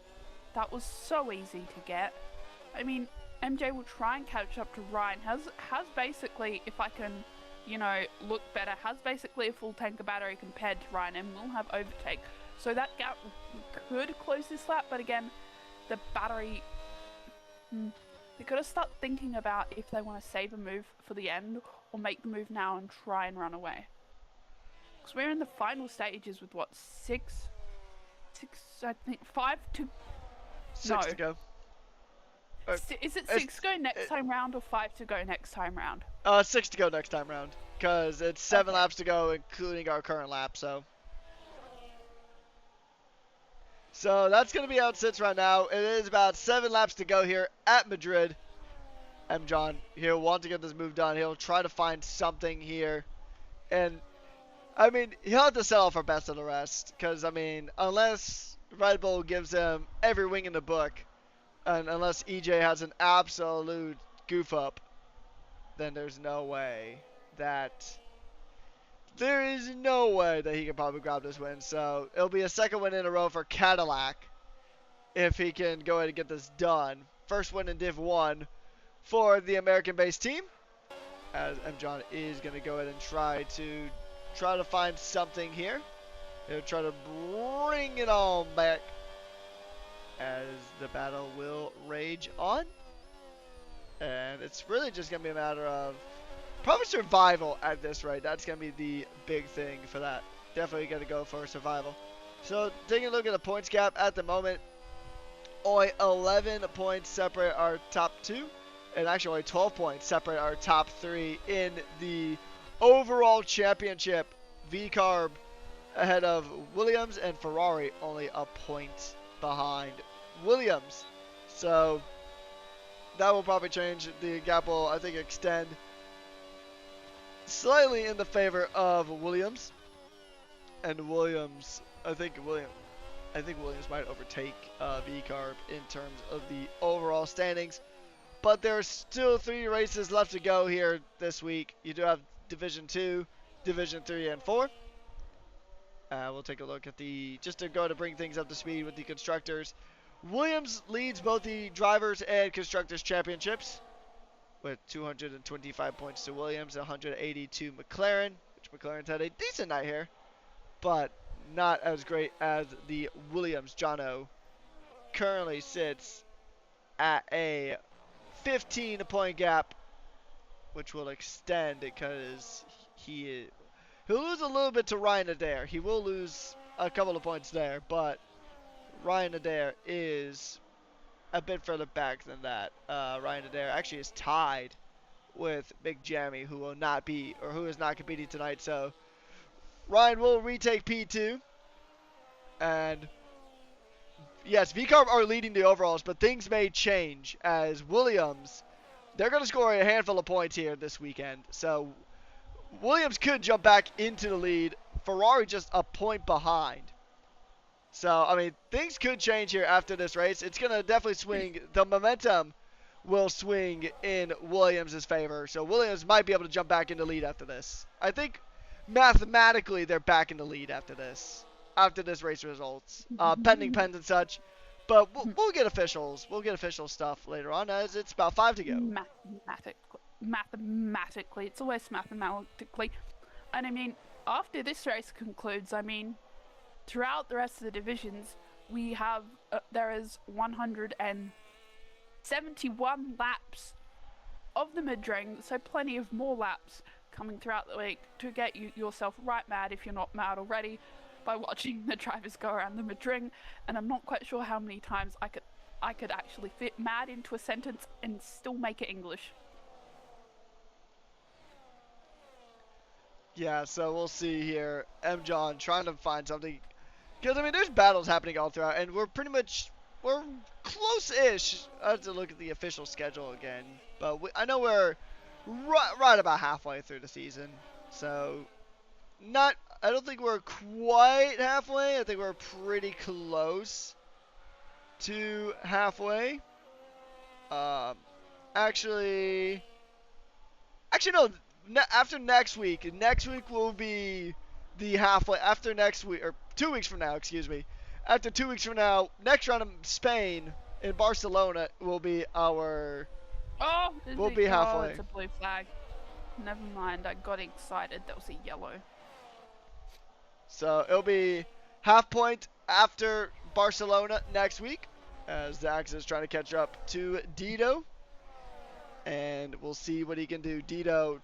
That was so easy to get. I mean, MJ will try and catch up to Ryan. Has basically, if I can, you know, look better, has basically a full tank of battery compared to Ryan and will have overtake. So that gap could close this lap, but again, the battery, they gotta start thinking about if they want to save a move for the end or make the move now and try and run away. Because we're in the final stages with what, six, I think, 5 to... 6 to go. Is it 6 to go next time round or 5 to go next time round? 6 to go next time round. Because it's 7 laps to go, including our current lap, so. So that's going to be how it sits right now. It is about 7 laps to go here at Madrid. John, he'll want to get this move done. He'll try to find something here. And, I mean, he'll have to settle for best of the rest. Because, I mean, unless Red Bull gives him every wing in the book, and unless EJ has an absolute goof up, then there's no way that he can probably grab this win. So it'll be a second win in a row for Cadillac if he can go ahead and get this done. First win in Div 1 for the American-based team. As John is going to go ahead and try to find something here. He'll try to bring it on back as the battle will rage on. And it's really just going to be a matter of probably survival at this rate. That's going to be the big thing for that. Definitely going to go for survival. So taking a look at the points gap at the moment, only 11 points separate our top 2. And actually only 12 points separate our top 3 in the overall championship. V-Carb ahead of Williams, and Ferrari only a point behind Williams. So that will probably change. The gap will, I think, extend slightly in the favor of Williams. And I think Williams might overtake V-Carb in terms of the overall standings. But there's still 3 races left to go here this week. You do have Division 2, Division 3, and 4. We'll take a look at just to go to bring things up to speed with the constructors. Williams leads both the drivers and constructors championships with 225 points to Williams, 180 to McLaren, which McLaren's had a decent night here, but not as great as the Williams. Jonno currently sits at a 15-point gap, which will extend because he'll lose a little bit to Ryan Adair. He will lose a couple of points there, but Ryan Adair is a bit further back than that. Ryan Adair actually is tied with Big Jammy, who is not competing tonight. So Ryan will retake P2. And yes, VCarb are leading the overalls, but things may change as Williams, they're going to score a handful of points here this weekend. So Williams could jump back into the lead. Ferrari just a point behind. So, I mean, things could change here after this race. It's going to definitely swing. The momentum will swing in Williams' favor. So Williams might be able to jump back into lead after this. I think mathematically they're back in the lead after this. after this race results, pending pens and such. But we'll get officials. We'll get official stuff later on, as it's about 5 to go. Mathematically, it's always mathematically. And I mean, after this race concludes, I mean, throughout the rest of the divisions, we have there is 171 laps of the mid-ring, so plenty of more laps coming throughout the week to get yourself right mad if you're not mad already by watching the drivers go around the mid-ring. And I'm not quite sure how many times I could actually fit mad into a sentence and still make it English. Yeah, so we'll see here. M. John trying to find something. Because, I mean, there's battles happening all throughout, and we're close-ish. I have to look at the official schedule again. But I know we're right about halfway through the season. So, I don't think we're quite halfway. I think we're pretty close to halfway. Actually, no. After next week will be the halfway. After next week, or 2 weeks from now, excuse me. After 2 weeks from now, next round of Spain in Barcelona will be our. Oh, we'll be halfway. Oh, it's a blue flag. Never mind, I got excited. That was a yellow. So it'll be half point after Barcelona next week, as Zax is trying to catch up to Dito. And we'll see what he can do. Dito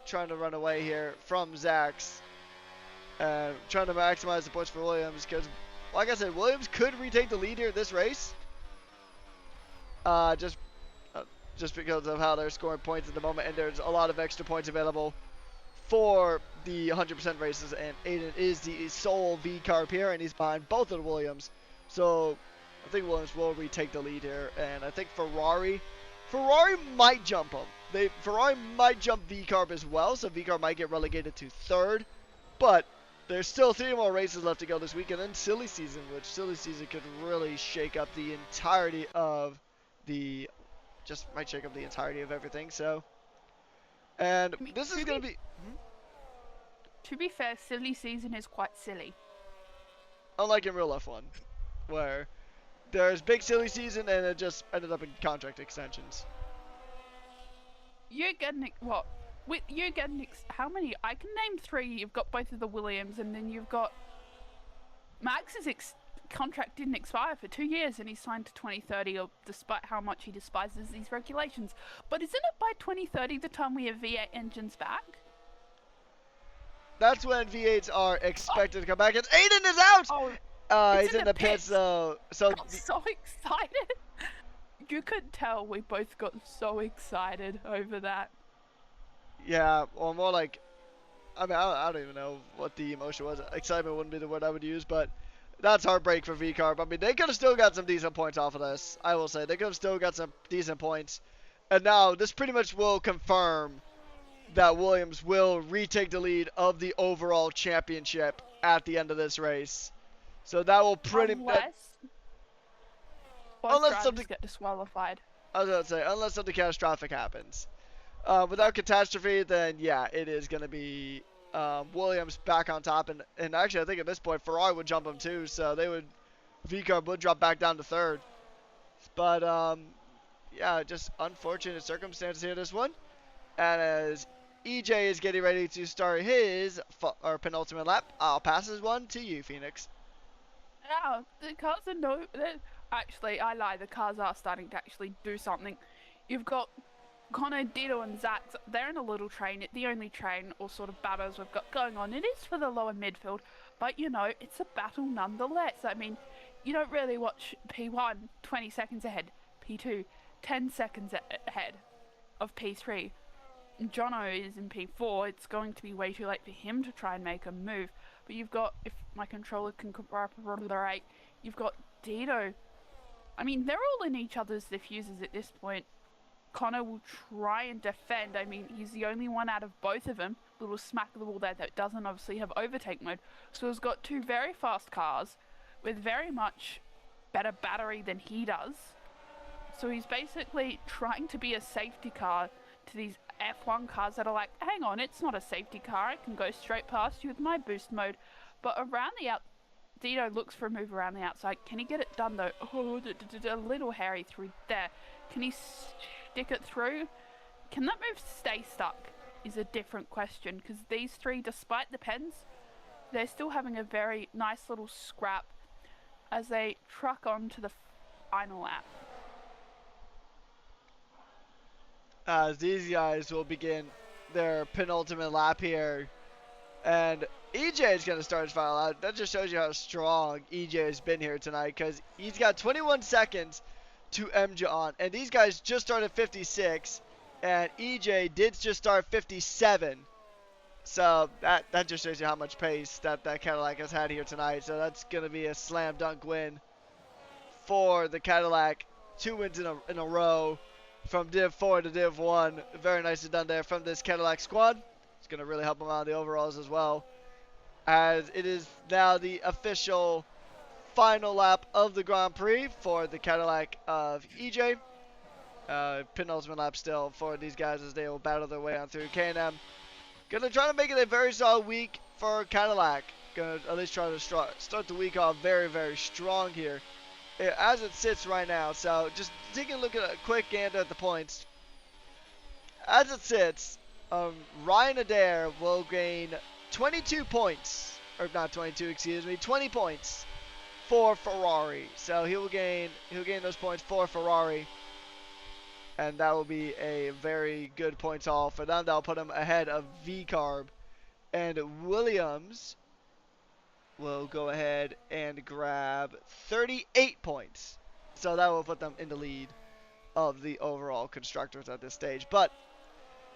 trying to run away here from Zax. Trying to maximize the points for Williams, because, like I said, Williams could retake the lead here in this race. Just because of how they're scoring points at the moment, and there's a lot of extra points available for the 100% races, and Aiden is the sole V carb here, and he's behind both of the Williams. So I think Williams will retake the lead here, and I think Ferrari might jump him. Ferrari might jump V carb as well, so V carb might get relegated to third. But there's still 3 more races left to go this week, and then silly season, which silly season could really shake up the entirety of everything. So, and this is going to be. To be fair, silly season is quite silly. Unlike in real F1, where there's big silly season and it just ended up in contract extensions. You're getting what? How many? I can name 3. You've got both of the Williams, and then you've got Max's contract didn't expire for 2 years, and he's signed to 2030, despite how much he despises these regulations. But isn't it by 2030 the time we have V8 engines back? That's when V8s are expected to come back. And Aiden is out! Oh, he's in the pits, so got so excited. You could tell we both got so excited over that. Yeah, or more like, I mean, I don't even know what the emotion was. Excitement wouldn't be the word I would use, but that's heartbreak for V-Carb. I mean, they could have still got some decent points off of this. I will say, they could have still got some decent points. And now, this pretty much will confirm that Williams will retake the lead of the overall championship at the end of this race. So that will pretty much. Unless something get disqualified. I was about to say, unless something catastrophic happens. Without catastrophe, then yeah, it is going to be Williams back on top. And actually, I think at this point, Ferrari would jump him too. So V-Carb would drop back down to third. But yeah, just unfortunate circumstances here, this one. And as EJ is getting ready to start his penultimate lap, I'll pass this one to you, Phoenix. Yeah, the cars are actually, I lie. The cars are starting to actually do something. You've got Connor, Dito, and Zach. They're in a little train. The only train or sort of battles we've got going on. It is for the lower midfield, but you know, it's a battle nonetheless. I mean, you don't really watch P1 20 seconds ahead, P2 10 seconds ahead of P3. Jonno is in P4. It's going to be way too late for him to try and make a move. But you've got, if my controller can cooperate, you've got Dito. I mean, they're all in each other's diffusers at this point. Connor will try and defend. I mean, he's the only one out of both of them. Little smack of the wall there that doesn't obviously have overtake mode. So he's got 2 very fast cars with very much better battery than he does. So he's basically trying to be a safety car to these F1 cars that are like, hang on, it's not a safety car. I can go straight past you with my boost mode. But around the out, Dino looks for a move around the outside. Can he get it done though? Oh, a little hairy through there. Can he stick it through? Can that move stay stuck? Is a different question, because these three, despite the pens, they're still having a very nice little scrap as they truck on to the final lap. As these guys will begin their penultimate lap here. And EJ is going to start his final lap. That just shows you how strong EJ has been here tonight, because he's got 21 seconds to John. And these guys just started 56, and EJ did just start 57. So that just shows you how much pace that Cadillac has had here tonight. So that's going to be a slam dunk win for the Cadillac. 2 wins in a row from Div 4 to Div 1. Very nicely done there from this Cadillac squad. It's going to really help them out in the overalls as well, as it is now the official final lap of the Grand Prix for the Cadillac of EJ. Penultimate lap still for these guys as they will battle their way on through K&M. Gonna try to make it a very solid week for Cadillac. Gonna at least try to start the week off very, very strong here as it sits right now. So just taking a look at a quick gander at the points. As it sits, Ryan Adair will gain 22 points, or not 22, excuse me, 20 points for Ferrari. So he'll gain those points for Ferrari, and that will be a very good points haul for them. That'll put him ahead of V-Carb, and Williams will go ahead and grab 38 points. So that will put them in the lead of the overall constructors at this stage. But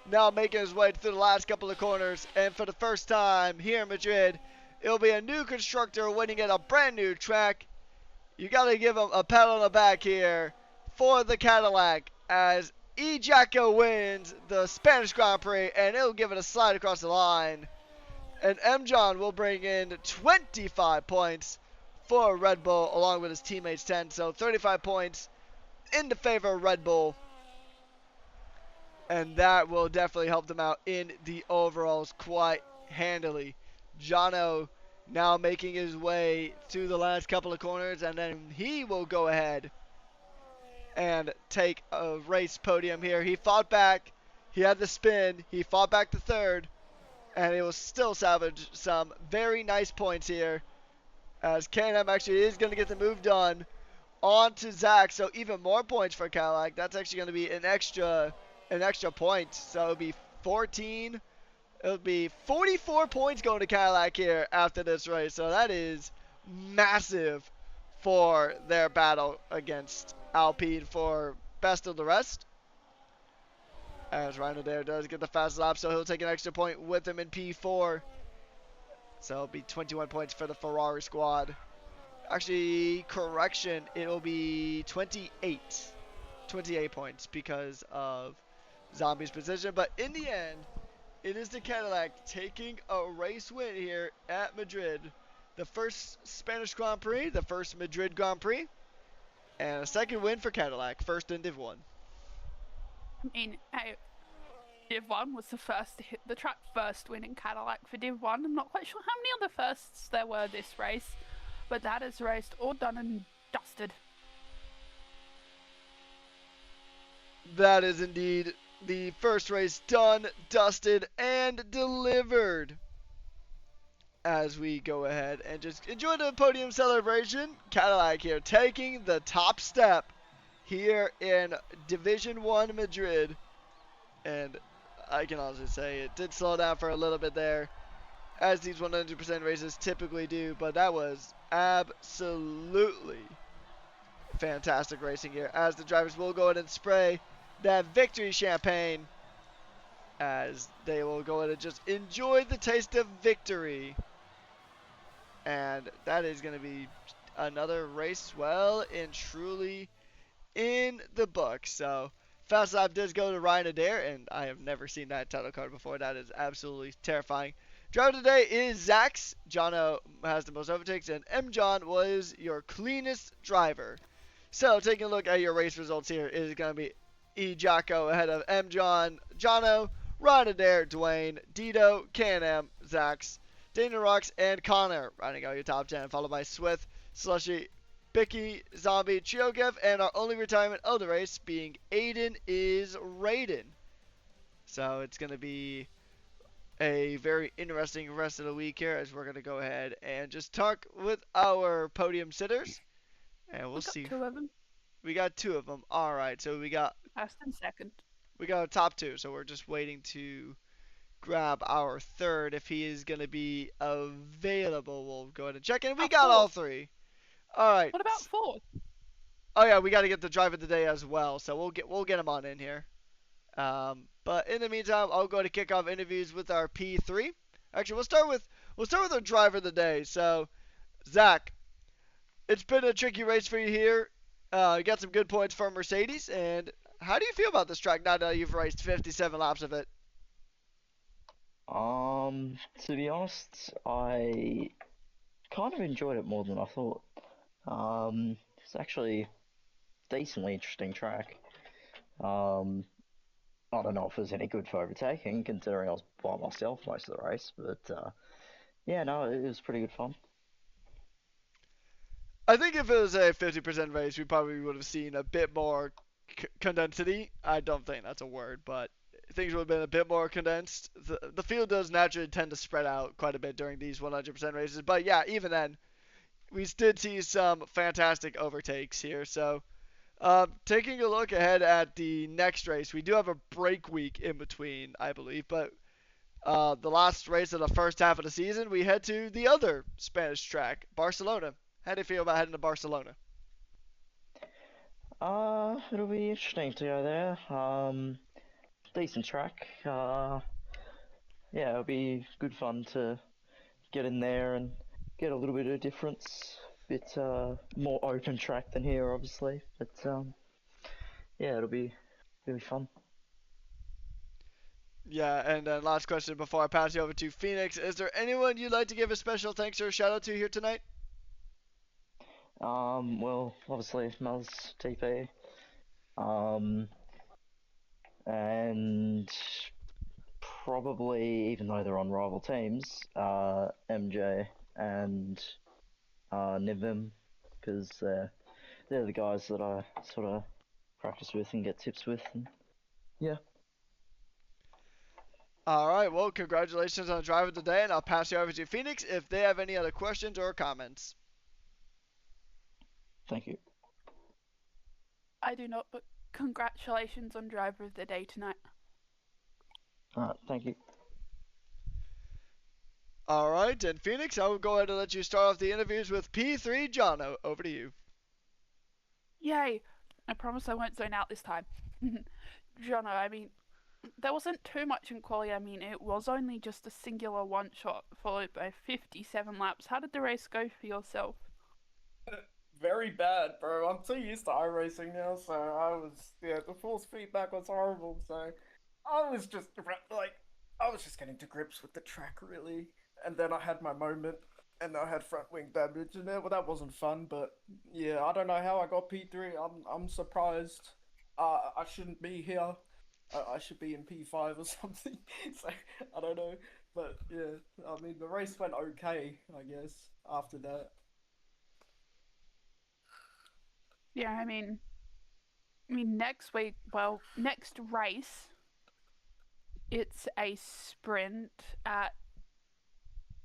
now making his way through the last couple of corners, and for the first time here in Madrid, it'll be a new constructor winning at a brand new track. You got to give him a pat on the back here for the Cadillac, as Jacko wins the Spanish Grand Prix, and it'll give it a slide across the line. And John will bring in 25 points for Red Bull, along with his teammates 10. So 35 points in the favor of Red Bull. And that will definitely help them out in the overalls quite handily. Jonno now making his way through the last couple of corners, and then he will go ahead and take a race podium here. He fought back. He had the spin. He fought back to third, and he will still salvage some very nice points here, as K&M actually is going to get the move done on to Zach. So even more points for Cadillac. That's actually going to be an extra point. So it'll be 14. It'll be 44 points going to Cadillac here after this race. So that is massive for their battle against Alpine for best of the rest. As Ryan Adair does get the fast lap, so he'll take an extra point with him in P4. So it'll be 21 points for the Ferrari squad. Actually, correction, it'll be 28 points because of Zombie's position. But in the end, it is the Cadillac taking a race win here at Madrid. The first Spanish Grand Prix, the first Madrid Grand Prix, and a second win for Cadillac, first in Div 1. I mean, hey, Div 1 was the first to hit the track, first win in Cadillac for Div 1. I'm not quite sure how many other firsts there were this race, but that is raced all done and dusted. That is indeed the first race done, dusted, and delivered. As we go ahead and just enjoy the podium celebration, Cadillac here taking the top step here in Division 1 Madrid. And I can honestly say it did slow down for a little bit there, as these 100% races typically do, but that was absolutely fantastic racing here, as the drivers will go ahead and spray that victory champagne, as they will go ahead and just enjoy the taste of victory. And that is going to be another race well and truly in the book. So fast lap does go to Ryan Adair, and I have never seen that title card before. That is absolutely terrifying. Driver today is Zax. Jonno has the most overtakes, and M. John was your cleanest driver. So taking a look at your race results here, it is going to be E. Jocko ahead of M. John, Jonno, Ron Adair, Dwayne, Dito, Can-Am, Zax, Dana Rocks, and Connor rounding out your top 10, followed by Swith, Slushy, Bicky, Zombie, Chiogev, and our only retirement of the race being Aiden is Raiden. So it's going to be a very interesting rest of the week here as we're going to go ahead and just talk with our podium sitters. And we'll We got see. two of them. We got two of them. All right. So First and second. we got a top two. So we're just waiting to grab our third if he is going to be available. We'll go ahead and check in. We got all three. All right. What about fourth? Oh yeah, we got to get the driver of the day as well. So we'll get him on in here. But in the meantime, I'll go to kick off interviews with our P3. Actually, we'll start with our driver of the day. So, Zach, it's been a tricky race for you here. You got some good points from Mercedes, and how do you feel about this track now that you've raced 57 laps of it? To be honest, I kind of enjoyed it more than I thought. It's actually a decently interesting track. Um, I don't know if it was any good for overtaking, considering I was by myself most of the race, but yeah, no, it was pretty good fun. I think if it was a 50% race, we probably would have seen a bit more condensity. I don't think that's a word, but things would have been a bit more condensed. The field does naturally tend to spread out quite a bit during these 100% races, but yeah, even then, we did see some fantastic overtakes here. So, taking a look ahead at the next race, we do have a break week in between, I believe, but the last race of the first half of the season, we head to the other Spanish track, Barcelona. How do you feel about heading to Barcelona? It'll be interesting to go there. Decent track. Yeah, it'll be good fun to get in there and get a little bit of difference. Bit more open track than here, obviously, but yeah, it'll be really fun. Yeah, and then last question before I pass you over to Phoenix. Is there anyone you'd like to give a special thanks or a shout out to here tonight? Well, obviously, Mel's TP. Um, and probably, even though they're on rival teams, MJ and Nivim, because they're the guys that I sort of practice with and get tips with. And yeah, All right, well, congratulations on the drive of the day, and I'll pass you over to Phoenix if they have any other questions or comments. thank you. I do not, but congratulations on driver of the day tonight. Alright, thank you. All right, and Phoenix, I will go ahead and let you start off the interviews with P3 Jonno. Over to you. Yay! I promise I won't zone out this time. Jonno, I mean, there wasn't too much in quali. I mean, it was only just a singular one shot followed by 57 laps. How did the race go for yourself? Very bad, bro. I'm too used to iRacing now, so the force feedback was horrible, so I was just, like, I was just getting to grips with the track, really. And then I had my moment, and I had front wing damage, and that wasn't fun, but yeah, I don't know how I got P3. I'm surprised. I shouldn't be here. I should be in P5 or something, so I don't know. But yeah, I mean, the race went okay, I guess, after that. Yeah, I mean, next week, well, next race, it's a sprint at,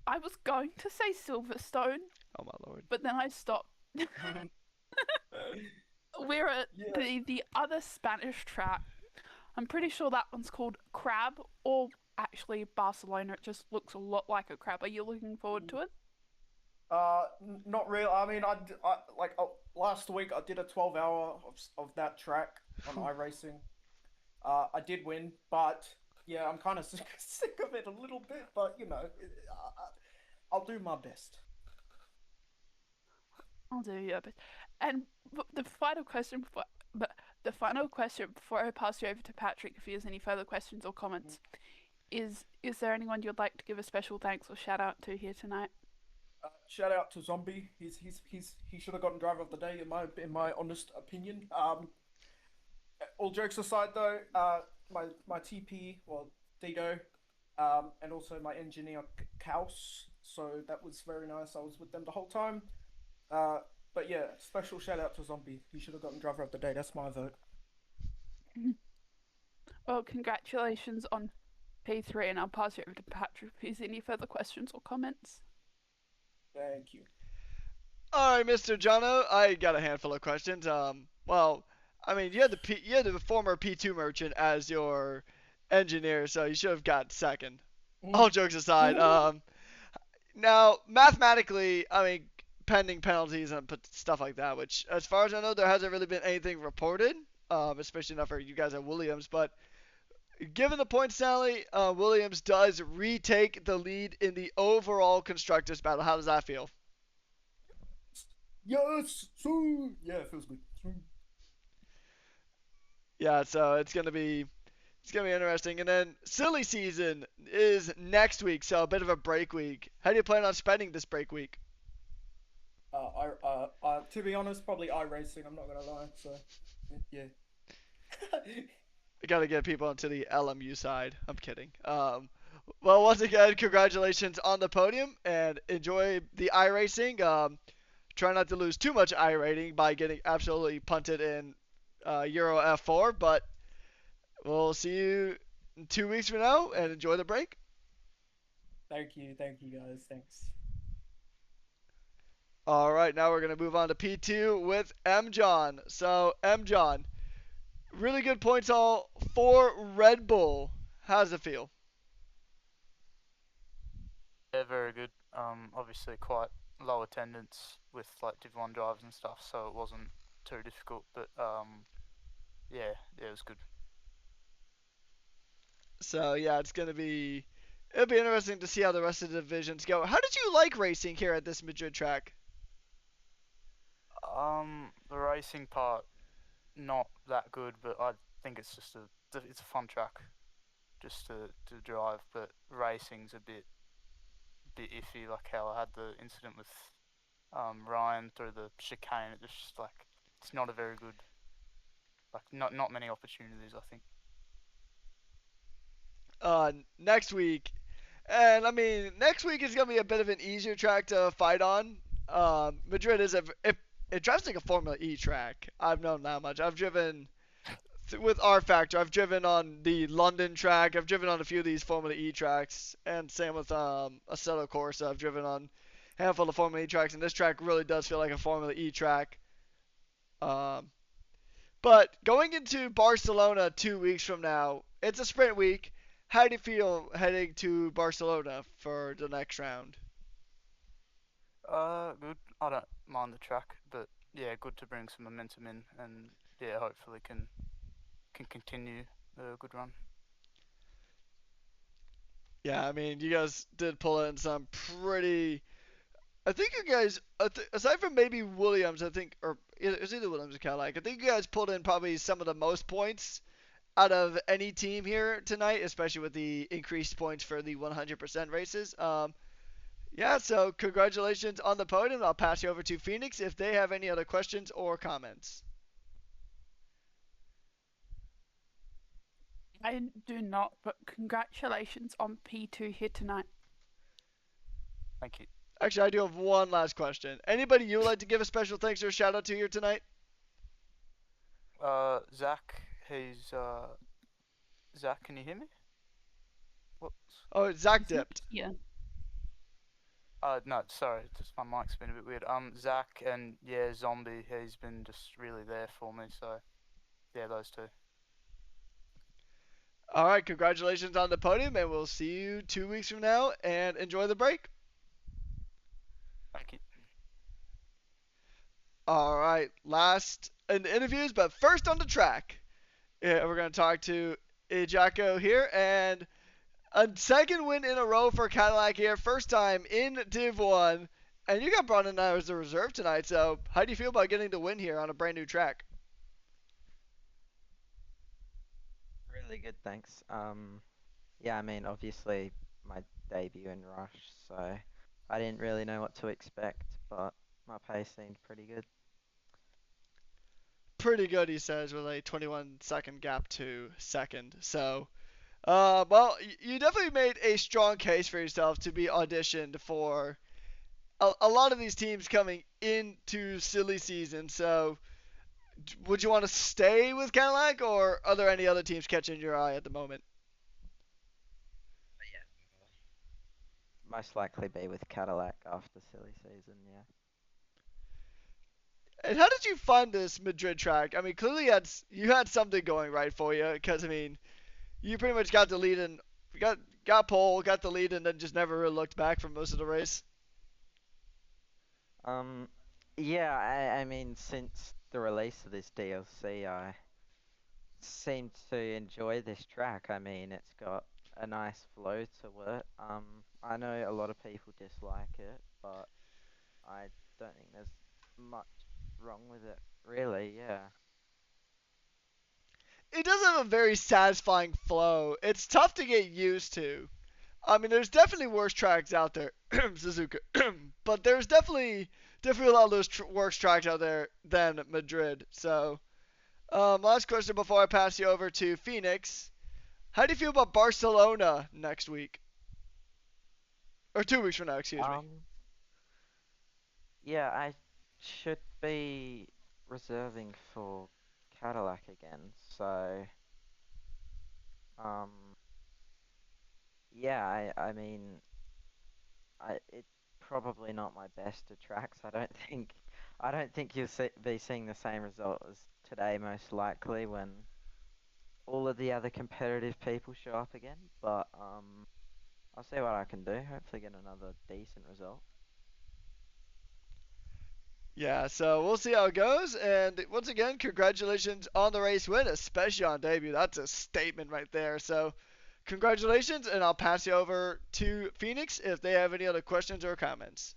I was going to say Silverstone, Oh my lord. but then I stopped. We're at Yeah. the other Spanish track. I'm pretty sure that one's called Crab, or actually Barcelona. It just looks a lot like a crab. Are you looking forward to it? Not real. I mean, last week I did a 12-hour of that track on iRacing. I did win, but yeah, I'm kind of sick of it a little bit. But you know, I'll do my best. I'll do your best. And the final question before I pass you over to Patrick, if he has any further questions or comments, is there anyone you'd like to give a special thanks or shout out to here tonight? Shout out to Zombie. He should have gotten driver of the day in my honest opinion. All jokes aside, though, my TP, well, Dido, and also my engineer Kaus. So that was very nice. I was with them the whole time. Uh, but yeah, special shout out to Zombie. He should have gotten driver of the day. That's my vote. Well, congratulations on P3, and I'll pass you over to Patrick if there's any further questions or comments. Thank you. All right, Mr. Jonno, I got a handful of questions. Well, I mean, you had the former P2 merchant as your engineer, so you should have got second. All jokes aside, now mathematically, I mean, pending penalties and stuff like that, which, as far as I know, there hasn't really been anything reported, especially not for you guys at Williams. But given the points tally, Williams does retake the lead in the overall constructors battle. How does that feel? Yes, sir. Yeah, it feels good. Yeah, so it's gonna be interesting. And then silly season is next week, so a bit of a break week. How do you plan on spending this break week? To be honest, probably iRacing. I'm not gonna lie. So, yeah. I gotta get people onto the LMU side. I'm kidding. Well, once again, congratulations on the podium and enjoy the iRacing. Try not to lose too much I rating by getting absolutely punted in Euro F4, but we'll see you in 2 weeks from now and enjoy the break. Thank you, guys. Thanks. All right, now we're going to move on to P2 with M. John. So, M. John, really good points all for Red Bull. How does it feel? Yeah, very good. Obviously quite low attendance with like Div 1 drives and stuff, so it wasn't too difficult. But yeah, it was good. So, yeah, it'll be interesting to see how the rest of the divisions go. How did you like racing here at this Madrid track? The racing part not that good, but I think it's a fun track just to drive. But racing's a bit iffy, like how I had the incident with Ryan through the chicane. It's just like it's not a very good, like not many opportunities, I think. Next week. And I mean, next week is gonna be a bit of an easier track to fight on. Madrid is it drives like a Formula E track. I've known that much. I've driven with R Factor. I've driven on the London track. I've driven on a few of these Formula E tracks, and same with Assetto Corsa. I've driven on a handful of Formula E tracks, and this track really does feel like a Formula E track. Um, but going into Barcelona 2 weeks from now, it's a sprint week. How do you feel heading to Barcelona for the next round? Good. I don't mind the track, but yeah, good to bring some momentum in, and yeah, hopefully can continue a good run. Yeah, I mean, you guys did pull in some pretty. I think you guys, aside from maybe Williams, I think, or it was either Williams or Cadillac, I think you guys pulled in probably some of the most points out of any team here tonight, especially with the increased points for the 100% races. Yeah, so congratulations on the podium. I'll pass you over to Phoenix if they have any other questions or comments. I do not, but congratulations on P2 here tonight. Thank you. Actually, I do have one last question. Anybody you would like to give a special thanks or shout out to here tonight? Zach, Zach, can you hear me? Whoops. Oh, Zach dipped. Yeah. No, sorry, just my mic's been a bit weird. Zach and yeah, Zombie, he's been just really there for me. So, yeah, those two. All right, congratulations on the podium, and we'll see you 2 weeks from now. And enjoy the break. Thank you. All right, last in the interviews, but first on the track, yeah, we're gonna talk to Ejako here, and a second win in a row for Cadillac here, first time in Div 1, and you got brought in as a reserve tonight. So how do you feel about getting the win here on a brand new track? Really good, thanks. Yeah, I mean, obviously my debut in Rush, so I didn't really know what to expect, but my pace seemed pretty good. pretty good, he says, with a 21-second gap to second. So, well, you definitely made a strong case for yourself to be auditioned for a lot of these teams coming into silly season. So, would you want to stay with Cadillac, or are there any other teams catching your eye at the moment? But yeah, most likely be with Cadillac after silly season. Yeah. And how did you find this Madrid track? I mean, clearly you had something going right for you, because I mean, you pretty much got the lead and got pole, got the lead, and then just never really looked back for most of the race. Um, yeah, I mean, since the release of this DLC, I seem to enjoy this track. I mean, it's got a nice flow to it. I know a lot of people dislike it, but I don't think there's much wrong with it, really. Yeah. It does have a very satisfying flow. It's tough to get used to. I mean, there's definitely worse tracks out there, Suzuka, but there's definitely a lot of those worse tracks out there than Madrid. So, last question before I pass you over to Phoenix. How do you feel about Barcelona next week? Or 2 weeks from now, excuse me. Yeah, I should be reserving for Cadillac again, so um, yeah, I mean, it's probably not my best of tracks. I don't think be seeing the same result as today, most likely, when all of the other competitive people show up again. But I'll see what I can do. Hopefully, get another decent result. Yeah, so we'll see how it goes. And once again, congratulations on the race win, especially on debut. That's a statement right there. So, congratulations, and I'll pass you over to Phoenix if they have any other questions or comments.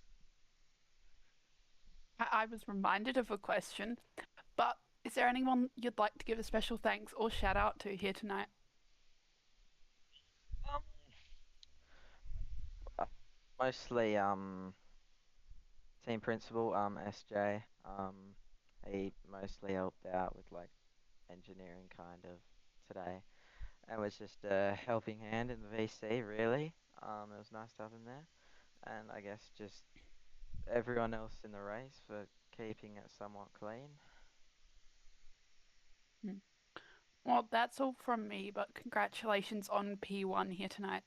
I was reminded of a question, but is there anyone you'd like to give a special thanks or shout out to here tonight? Um, Mostly team principal SJ. He mostly helped out with like engineering kind of today. It was just a helping hand in the VC, really. It was nice to have him there. And I guess just everyone else in the race for keeping it somewhat clean. Well, that's all from me, but congratulations on P1 here tonight.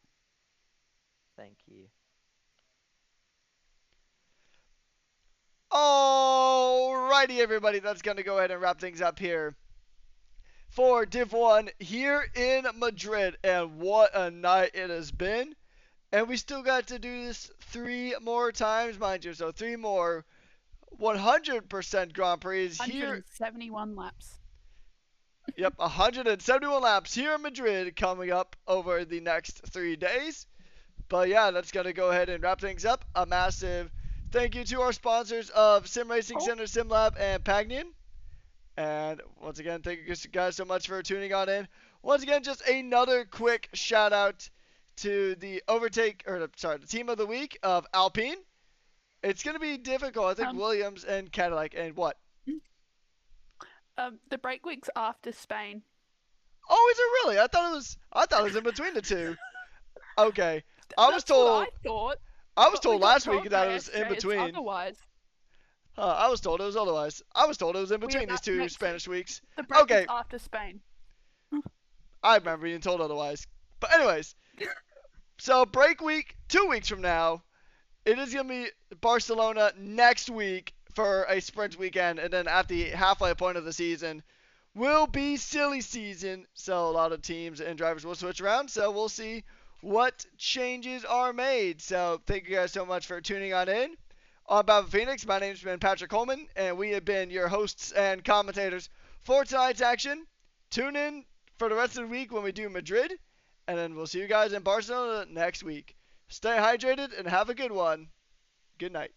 Thank you. Alrighty, everybody, that's going to go ahead and wrap things up here for Div 1 here in Madrid. And what a night it has been. And we still got to do this 3 more times, mind you. So 3 more 100% Grand Prix here. 171 laps. Yep, 171 laps here in Madrid coming up over the next 3 days. But yeah, that's going to go ahead and wrap things up. A massive thank you to our sponsors of Sim Racing Center, SimLab, and Pagnian. And once again, thank you guys so much for tuning on in. Once again, just another quick shout out to the the team of the week of Alpine. It's going to be difficult. I think Williams and Cadillac and what? The break week's after Spain. Oh, is it really? I thought it was in between the two. Okay. I was told last week that it was in between. Otherwise. I was told it was otherwise. I was told it was in between these two Spanish weeks. The break is after Spain. I remember being told otherwise. But anyways, so break week 2 weeks from now, it is going to be Barcelona next week for a sprint weekend, and then at the halfway point of the season will be silly season. So a lot of teams and drivers will switch around. So we'll see what changes are made. So thank you guys so much for tuning on in. On behalf of Phoenix, my name's been Patrick Coleman, and we have been your hosts and commentators for tonight's action. Tune in for the rest of the week when we do Madrid, and then we'll see you guys in Barcelona next week. Stay hydrated and have a good one. Good night.